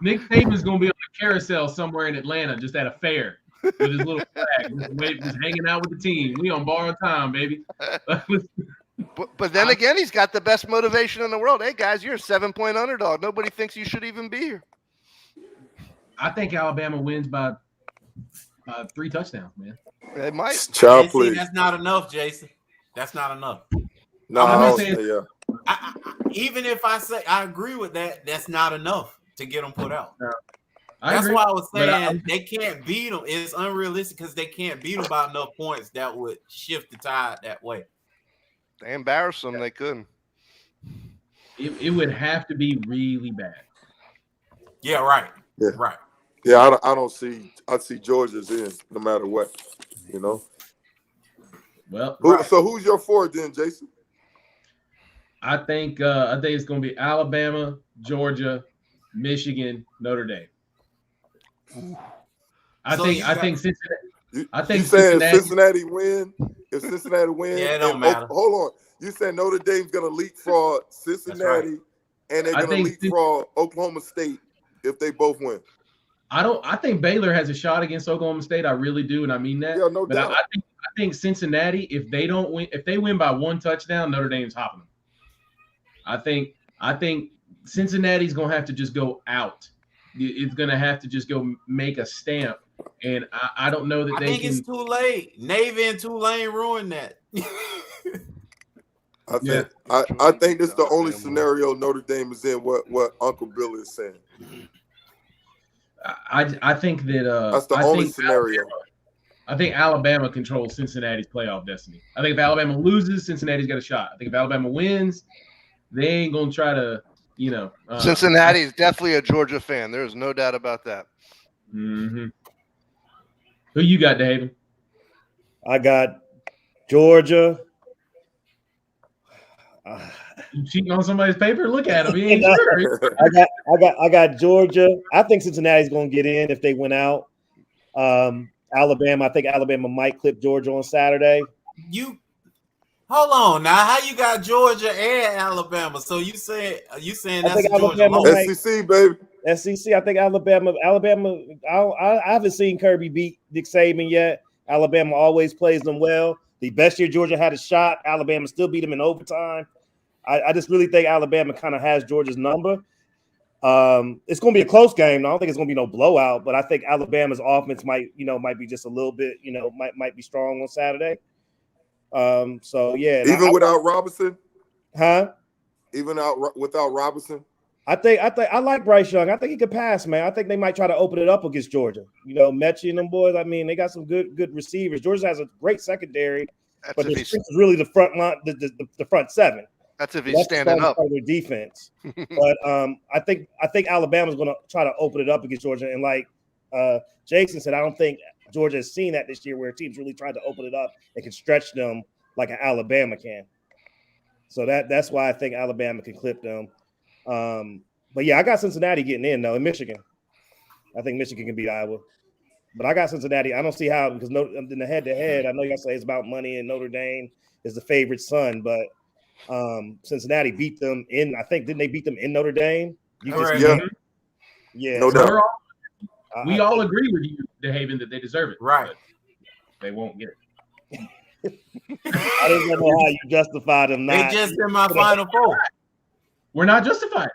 [SPEAKER 4] Nick Saban's gonna be on the carousel somewhere in Atlanta, just at a fair with his little flag, just hanging out with the team. We on borrowed time, baby.
[SPEAKER 2] But then again, he's got the best motivation in the world. Hey guys, you're a 7-point underdog. Nobody thinks you should even be here.
[SPEAKER 4] I think Alabama wins by 3 touchdowns, man.
[SPEAKER 2] They might.
[SPEAKER 3] Child, please.
[SPEAKER 1] That's not enough, Jason. That's not enough.
[SPEAKER 3] No,
[SPEAKER 1] even if I say I agree with that, that's not enough to get them put out.
[SPEAKER 4] No,
[SPEAKER 1] that's
[SPEAKER 4] agree,
[SPEAKER 1] why I was saying they can't beat them. It's unrealistic because they can't beat them by enough points that would shift the tide that way.
[SPEAKER 2] They embarrassed them. They couldn't.
[SPEAKER 4] It would have to be really bad.
[SPEAKER 1] Yeah, right.
[SPEAKER 3] Yeah,
[SPEAKER 1] right.
[SPEAKER 3] Yeah, I see Georgia's in no matter what.
[SPEAKER 4] Well,
[SPEAKER 3] so who's your 4 then, Jason?
[SPEAKER 4] I think it's going to be Alabama, Georgia, Michigan, Notre Dame. I think
[SPEAKER 3] Cincinnati win. If Cincinnati win,
[SPEAKER 1] yeah, it don't matter.
[SPEAKER 3] Hold on. You said Notre Dame's going to leapfrog Cincinnati, right. And they're going to leapfrog Oklahoma State if they both win.
[SPEAKER 4] I think Baylor has a shot against Oklahoma State. I really do, and I mean that.
[SPEAKER 3] Yeah, no doubt.
[SPEAKER 4] I think Cincinnati, if they win by 1 touchdown, Notre Dame's hopping them. I think Cincinnati's gonna have to just go out. It's gonna have to just go make a stamp, and I don't know that
[SPEAKER 1] I think it's too late. Navy and Tulane ruined that.
[SPEAKER 3] I think this is the only scenario Notre Dame is in. What Uncle Bill is saying.
[SPEAKER 4] I think that
[SPEAKER 3] that's the only scenario.
[SPEAKER 4] I think Alabama controls Cincinnati's playoff destiny. I think if Alabama loses, Cincinnati's got a shot. I think if Alabama wins, they ain't gonna try to,
[SPEAKER 2] Cincinnati is definitely a Georgia fan. There's no doubt about that.
[SPEAKER 4] Mm-hmm. Who you got, David?
[SPEAKER 6] I got Georgia.
[SPEAKER 4] You cheating on somebody's paper? Look at him. He ain't sure.
[SPEAKER 6] I got Georgia. I think Cincinnati's going to get in if they win out. Alabama. I think Alabama might clip Georgia on Saturday.
[SPEAKER 1] You hold on now. How you got Georgia and Alabama? So you saying that's
[SPEAKER 6] Alabama
[SPEAKER 1] Georgia
[SPEAKER 3] SEC, baby.
[SPEAKER 6] SEC. I think Alabama. I haven't seen Kirby beat Nick Saban yet. Alabama always plays them well. The best year Georgia had a shot, Alabama still beat them in overtime. I just really think Alabama kind of has Georgia's number. It's going to be a close game. I don't think it's going to be no blowout, but I think Alabama's offense might be just a little bit, might be strong on Saturday. So yeah,
[SPEAKER 3] even without Robinson,
[SPEAKER 6] huh?
[SPEAKER 3] Even without Robinson,
[SPEAKER 6] I like Bryce Young. I think he could pass, man. I think they might try to open it up against Georgia. Mechie and them boys. I mean, they got some good receivers. Georgia has a great secondary, but the strength is really the front line, the front seven.
[SPEAKER 2] That's if he's standing up.
[SPEAKER 6] Their defense. But I think Alabama's going to try to open it up against Georgia. And like Jason said, I don't think Georgia has seen that this year, where teams really tried to open it up and can stretch them like an Alabama can. So that's why I think Alabama can clip them. But yeah, I got Cincinnati getting in though, in Michigan. I think Michigan can beat Iowa. But I got Cincinnati. I don't see how, because in the head-to-head, I know y'all say it's about money and Notre Dame is the favorite son, but Cincinnati beat them in, I think, didn't they beat them in Notre Dame? Yeah.
[SPEAKER 3] No doubt.
[SPEAKER 4] We all agree with you, DeHaven, that they deserve it.
[SPEAKER 1] Right.
[SPEAKER 4] They won't get it.
[SPEAKER 6] I don't know how you justify them not.
[SPEAKER 1] They just in my Final Four.
[SPEAKER 4] We're not justified.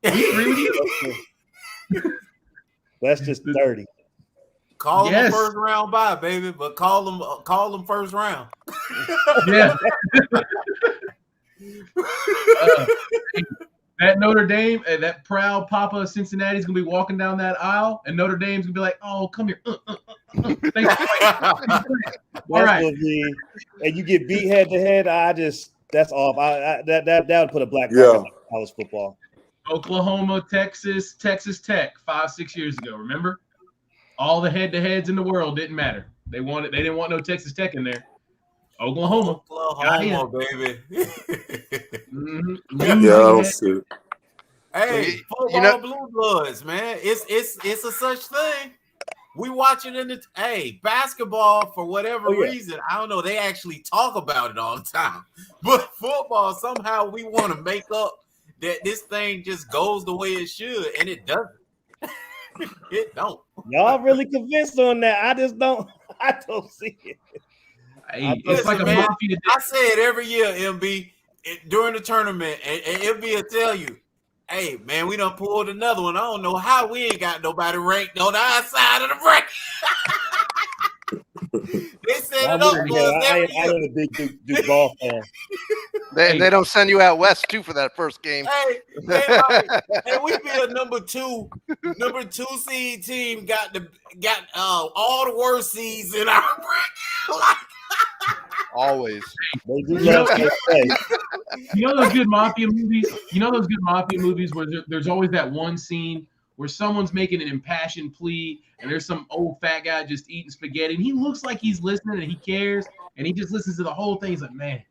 [SPEAKER 4] We agree with you.
[SPEAKER 6] That's just 30.
[SPEAKER 1] Call them first round bye, baby, but call them first round.
[SPEAKER 4] Yeah. That Notre Dame, that proud Papa Cincinnati's gonna be walking down that aisle, and Notre Dame's gonna be like, "Oh, come here." Thanks. All right.
[SPEAKER 6] And you get beat head to head. That's off. That would put a black mark on college football.
[SPEAKER 4] Oklahoma, Texas Tech, 5-6 years ago. Remember, all the head-to-heads in the world didn't matter. They didn't want no Texas Tech in there. Oklahoma,
[SPEAKER 1] baby.
[SPEAKER 3] Yeah, I don't see it.
[SPEAKER 1] Hey, football blue bloods, man. It's a such thing. We watch it in basketball for whatever reason. I don't know. They actually talk about it all the time. But football, somehow we want to make up that this thing just goes the way it should, and it doesn't. It don't.
[SPEAKER 6] Y'all really convinced on that? I don't see it.
[SPEAKER 4] It's like a mafia.
[SPEAKER 1] I say it every year, MB, during the tournament, and MB will tell you, "Hey, man, we done pulled another one. I don't know how we ain't got nobody ranked on the outside of the bracket." They set it up for us every year.
[SPEAKER 6] I am a big Duke ball fan.
[SPEAKER 2] They don't send you out west too for that first game.
[SPEAKER 1] Hey, we be a number two seed team. Got all the worst seeds in our bracket.
[SPEAKER 2] Always.
[SPEAKER 6] They do
[SPEAKER 4] You know those good mafia movies? You know those good mafia movies where there's always that one scene where someone's making an impassioned plea and there's some old fat guy just eating spaghetti and he looks like he's listening and he cares and he just listens to the whole thing. He's like, "Man,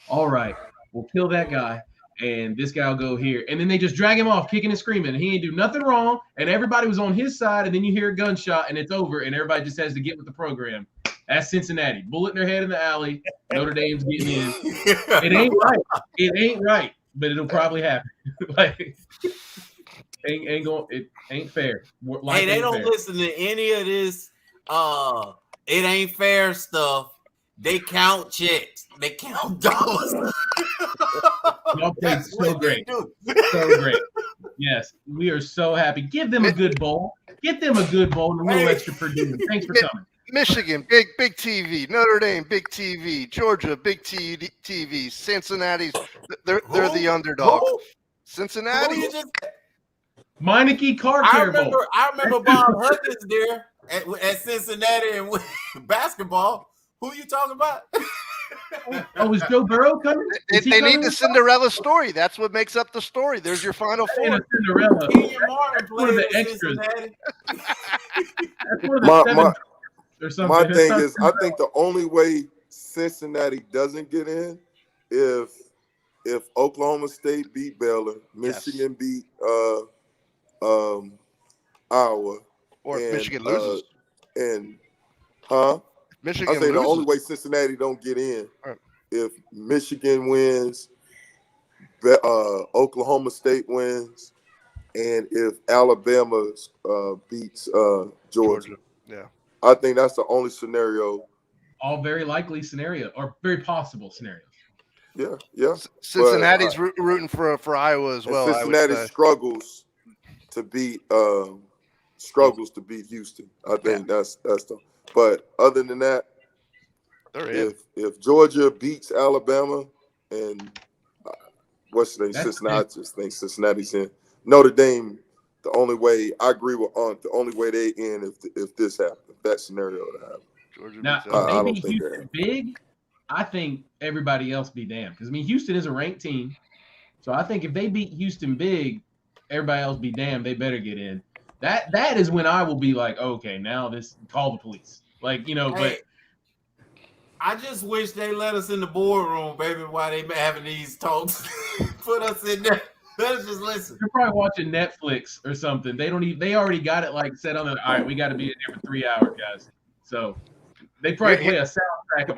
[SPEAKER 4] all right, we'll kill that guy and this guy will go here." And then they just drag him off kicking and screaming and he ain't do nothing wrong and everybody was on his side, and then you hear a gunshot and it's over and everybody just has to get with the program. That's Cincinnati. Bullet in their head in the alley. Notre Dame's getting in. It ain't right. It ain't right, but it'll probably happen. It ain't fair. Life
[SPEAKER 1] they
[SPEAKER 4] ain't
[SPEAKER 1] don't
[SPEAKER 4] fair.
[SPEAKER 1] listen to any of this it ain't fair stuff. They count checks. They count dollars.
[SPEAKER 4] Y'all played so great. So great. Yes, we are so happy. Give them a good bowl. Get them a good bowl and a little extra per diem. Thanks for coming.
[SPEAKER 2] Michigan, big TV. Notre Dame, big TV. Georgia, big TV. Cincinnati's, they're the underdog. Cincinnati.
[SPEAKER 4] Meineke Car Care Bowl.
[SPEAKER 1] I remember Bob Huggins there at Cincinnati and basketball. Who you talking about?
[SPEAKER 4] Oh, is Joe Burrow coming?
[SPEAKER 2] They need the Cinderella story. That's what makes up the story. There's your Final Four.
[SPEAKER 4] Cinderella.
[SPEAKER 1] Martin played
[SPEAKER 4] the
[SPEAKER 1] in
[SPEAKER 4] extras.
[SPEAKER 1] Cincinnati.
[SPEAKER 3] My thing is, I think the only way Cincinnati doesn't get in if Oklahoma State beat Baylor, Michigan beat Iowa,
[SPEAKER 2] or if
[SPEAKER 3] and,
[SPEAKER 2] Michigan loses. Michigan
[SPEAKER 3] I say
[SPEAKER 2] loses.
[SPEAKER 3] the only way Cincinnati don't get in if Michigan wins, Oklahoma State wins, and if Alabama beats Georgia.
[SPEAKER 2] Yeah,
[SPEAKER 3] I think that's the only scenario.
[SPEAKER 4] All very likely scenario or very possible scenarios.
[SPEAKER 3] Yeah.
[SPEAKER 2] Cincinnati's rooting for Iowa as well.
[SPEAKER 3] Cincinnati struggles to beat Houston. I think that's the. But other than that, if Georgia beats Alabama and what's the name, Cincinnati, I just think Cincinnati's in. Notre Dame, the only way I agree with Aunt, the only way they in if this happens, if that scenario to happen.
[SPEAKER 2] Georgia
[SPEAKER 4] now, if they beat Houston big, I think everybody else be damned. Because, I mean, Houston is a ranked team. So I think if they beat Houston big, everybody else be damned. They better get in. That is when I will be like, okay, now call the police. Like, but
[SPEAKER 1] I just wish they let us in the boardroom, baby, while they having these talks. Put us in there. Let us just listen.
[SPEAKER 4] You're probably watching Netflix or something. They already got it like set on the. All right, we got to be in there for 3 hours, guys. So they probably play a soundtrack of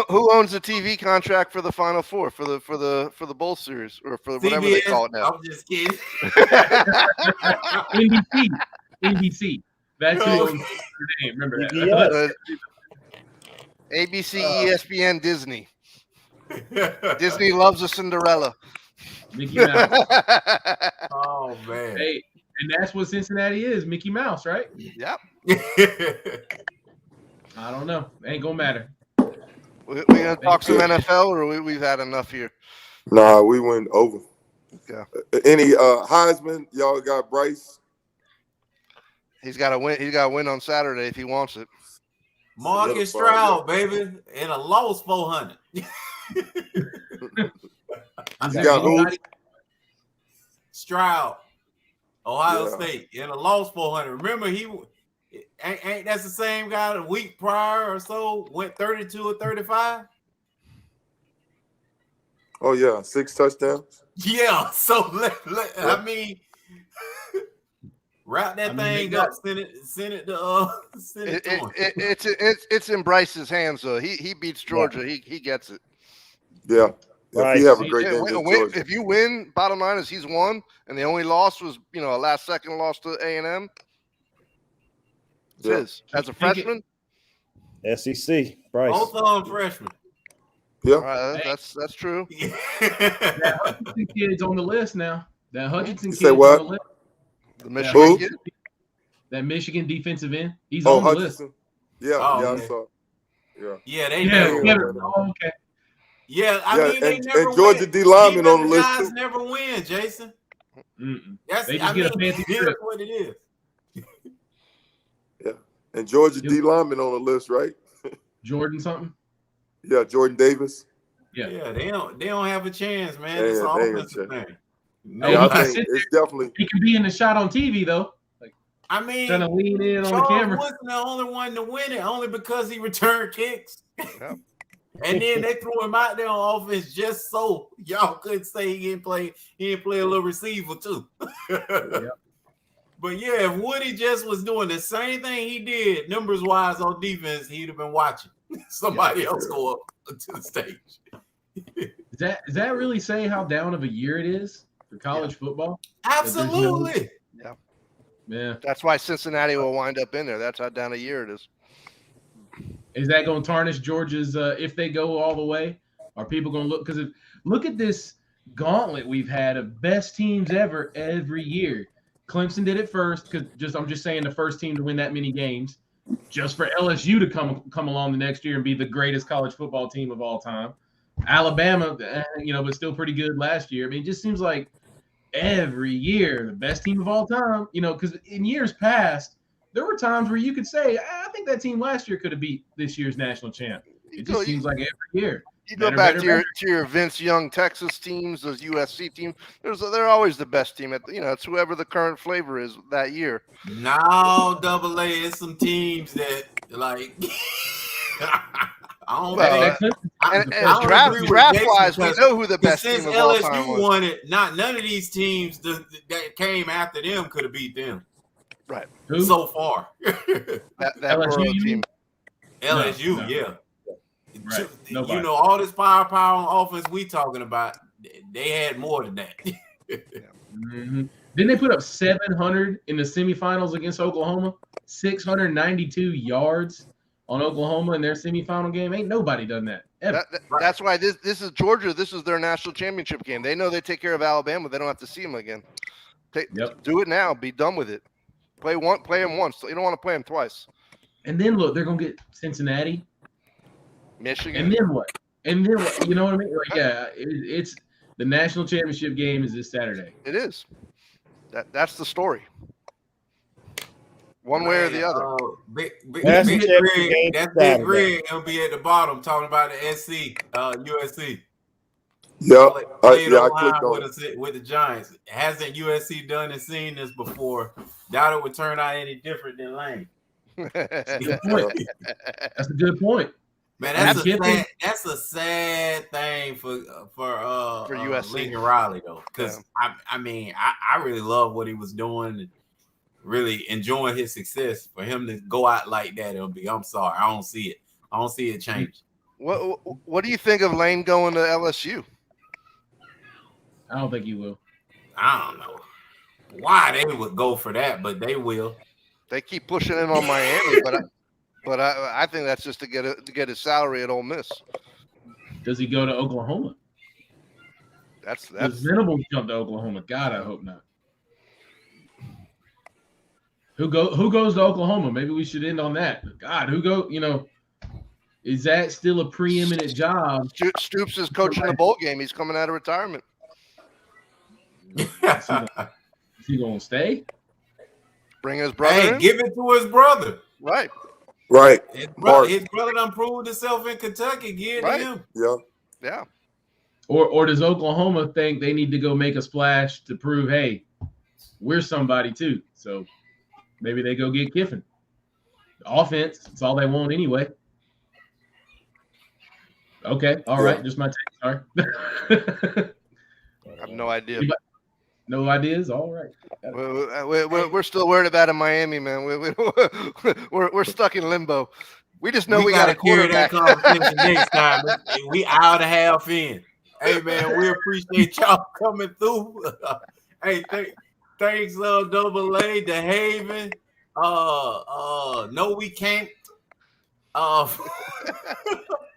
[SPEAKER 2] who owns the TV contract for the Final Four for the bowl series or for whatever they call it now.
[SPEAKER 1] I'm just kidding.
[SPEAKER 4] NBC. That's your name. Remember that.
[SPEAKER 2] ABC, ESPN, Disney. Disney loves a Cinderella.
[SPEAKER 4] Mickey Mouse.
[SPEAKER 1] Oh man.
[SPEAKER 4] Hey, and that's what Cincinnati is, Mickey Mouse, right?
[SPEAKER 2] Yep.
[SPEAKER 4] I don't know. Ain't gonna matter.
[SPEAKER 2] We gonna talk some NFL, or we've had enough here?
[SPEAKER 3] Nah, we went over.
[SPEAKER 2] Yeah.
[SPEAKER 3] Any Heisman? Y'all got Bryce?
[SPEAKER 2] He's got to win. He's got to win on Saturday if he wants it.
[SPEAKER 1] Marcus Stroud, baby, and a lost 400.
[SPEAKER 3] You got who?
[SPEAKER 1] Stroud, Ohio State, and a lost 400. Remember, he ain't that's the same guy the week prior or so went 32 or 35.
[SPEAKER 3] Oh yeah, 6 touchdowns.
[SPEAKER 1] Yeah, so I mean, wrap that thing up, send it to
[SPEAKER 2] it's in Bryce's hands though. He beats Georgia. He gets it.
[SPEAKER 3] Yeah. If you have a great game,
[SPEAKER 2] if you win, bottom line is he's won, and the only loss was a last second loss to A&M. It's his as a freshman.
[SPEAKER 6] SEC, Bryce.
[SPEAKER 1] Both of them freshmen.
[SPEAKER 3] Yeah,
[SPEAKER 2] right, that's true.
[SPEAKER 4] That Hutchinson kid's on the list now. That Hutchinson kid's
[SPEAKER 3] on the
[SPEAKER 4] list.
[SPEAKER 2] The Michigan kid?
[SPEAKER 4] That Michigan defensive end. He's on the
[SPEAKER 3] Hutchinson.
[SPEAKER 4] list.
[SPEAKER 3] Yeah, I saw.
[SPEAKER 1] Yeah, they
[SPEAKER 4] never. Oh, okay.
[SPEAKER 1] Yeah, I mean, they never
[SPEAKER 3] and Georgia
[SPEAKER 1] win.
[SPEAKER 3] D lineman on the list
[SPEAKER 1] guys
[SPEAKER 3] too.
[SPEAKER 1] never win, Jason. That's
[SPEAKER 4] they just get a fancy trip.
[SPEAKER 1] What it is.
[SPEAKER 3] Yeah, and Georgia D lineman on the list, right?
[SPEAKER 4] Jordan something.
[SPEAKER 3] Yeah, Jordan Davis.
[SPEAKER 1] Yeah, they don't have a chance, man. It's an offensive thing.
[SPEAKER 3] No, I think it's definitely.
[SPEAKER 4] He can be in the shot on TV though.
[SPEAKER 1] I mean,
[SPEAKER 4] trying to lean in on
[SPEAKER 1] Charles
[SPEAKER 4] the camera.
[SPEAKER 1] wasn't the only one to win it, only because he returned kicks.
[SPEAKER 2] Yeah.
[SPEAKER 1] And then they threw him out there on offense just so y'all couldn't say he didn't play a little receiver too.
[SPEAKER 4] Yeah.
[SPEAKER 1] But yeah, if Woody just was doing the same thing he did numbers wise on defense, he'd have been watching somebody else go up to the stage.
[SPEAKER 4] Does that really say how down of a year it is for college football?
[SPEAKER 1] Absolutely.
[SPEAKER 4] Yeah.
[SPEAKER 2] That's why Cincinnati will wind up in there. That's how down a year it is.
[SPEAKER 4] Is that going to tarnish Georgia's if they go all the way? Are people going to look? Because look at this gauntlet we've had of best teams ever every year. Clemson did it first because I'm just saying the first team to win that many games. Just for LSU to come along the next year and be the greatest college football team of all time. Alabama, but still pretty good last year. I mean, it just seems like every year the best team of all time. Because in years past, there were times where you could say, I think that team last year could have beat this year's national champ. It just seems like every year.
[SPEAKER 2] You go back to your Vince Young Texas teams, those USC teams. They're always the best team. It's whoever the current flavor is that year.
[SPEAKER 1] Now, AA, it's some teams that like I don't
[SPEAKER 2] Well,
[SPEAKER 1] think.
[SPEAKER 2] and
[SPEAKER 1] I don't
[SPEAKER 2] draft
[SPEAKER 1] agree with Jason
[SPEAKER 2] wise, we
[SPEAKER 1] because
[SPEAKER 2] know who the best
[SPEAKER 1] since
[SPEAKER 2] team of all time
[SPEAKER 1] LSU
[SPEAKER 2] was.
[SPEAKER 1] won it, none of these teams that came after them could have beat them.
[SPEAKER 2] Right.
[SPEAKER 4] Who?
[SPEAKER 1] So far.
[SPEAKER 2] That
[SPEAKER 4] LSU,
[SPEAKER 2] Burrow
[SPEAKER 4] you mean?
[SPEAKER 2] team.
[SPEAKER 1] LSU,
[SPEAKER 4] No.
[SPEAKER 1] yeah.
[SPEAKER 4] Right.
[SPEAKER 1] You
[SPEAKER 4] Nobody.
[SPEAKER 1] know, all this firepower on offense we talking about, they had more than that.
[SPEAKER 4] Mm-hmm. Didn't they put up 700 in the semifinals against Oklahoma? 692 yards on Oklahoma in their semifinal game. Ain't nobody done that ever.
[SPEAKER 2] That's why this is Georgia. This is their national championship game. They know they take care of Alabama. They don't have to see them again. Do it now. Be done with it. Play them once. You don't want to play them twice.
[SPEAKER 4] And then look, they're gonna get Cincinnati,
[SPEAKER 2] Michigan.
[SPEAKER 4] and then what? And then what? You know what I mean? Like, yeah, it's the national championship game is this Saturday.
[SPEAKER 2] It is. That's the story. One way or the other.
[SPEAKER 1] Big
[SPEAKER 6] Rig,
[SPEAKER 1] that's Big Rig. He'll be at the bottom talking about the SC, USC.
[SPEAKER 3] Yeah,
[SPEAKER 1] I
[SPEAKER 3] clicked on
[SPEAKER 1] it with the Giants. Hasn't USC done and seen this before? Doubt it would turn out any different than Lane.
[SPEAKER 4] That's a good point. That's a good point.
[SPEAKER 1] Man, that's a sad thing for
[SPEAKER 2] USC.
[SPEAKER 1] Lincoln Riley though, because I mean I really love what he was doing, and really enjoying his success. For him to go out like that, I'm sorry, I don't see it. I don't see it change.
[SPEAKER 2] What do you think of Lane going to LSU?
[SPEAKER 4] I don't think he will.
[SPEAKER 1] I don't know why they would go for that, but they will.
[SPEAKER 2] They keep pushing in on Miami, but I think that's just to get his salary at Ole Miss.
[SPEAKER 4] Does he go to Oklahoma?
[SPEAKER 2] That's
[SPEAKER 4] Does Venables jump to Oklahoma? God, I hope not. Who goes to Oklahoma? Maybe we should end on that. God, who go? You know, is that still a preeminent job?
[SPEAKER 2] Stoops is coaching the bowl game. He's coming out of retirement.
[SPEAKER 4] Is he gonna stay?
[SPEAKER 2] Bring his brother in?
[SPEAKER 1] Give it to his brother.
[SPEAKER 2] Right.
[SPEAKER 1] His brother done proved himself in Kentucky. Give it to him.
[SPEAKER 2] Yeah.
[SPEAKER 4] Or does Oklahoma think they need to go make a splash to prove, hey, we're somebody too? So maybe they go get Kiffin. The offense, it's all they want anyway. Okay, all right, just my take. Sorry.
[SPEAKER 2] I have no idea.
[SPEAKER 4] No ideas? All right.
[SPEAKER 2] We're still worried about in Miami, man. We're stuck in limbo. We just know we got a quarterback.
[SPEAKER 1] Carry that conversation next time. We hour and a half in. Hey, man, we appreciate y'all coming through. Hey, thanks, Double A, The Haven. No, we can't.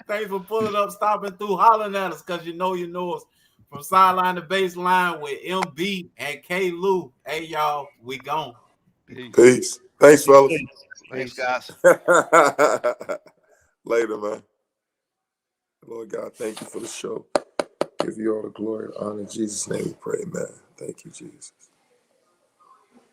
[SPEAKER 1] Thanks for pulling up, stopping through, hollering at us, because you know us. From Sideline to Baseline with MB and K. Lou. Hey, y'all, we gone.
[SPEAKER 3] Peace. Thanks, fellas.
[SPEAKER 2] Thanks, guys.
[SPEAKER 3] Later, man. Lord God, thank you for the show. Give you all the glory and honor. In Jesus' name we pray, man. Thank you, Jesus.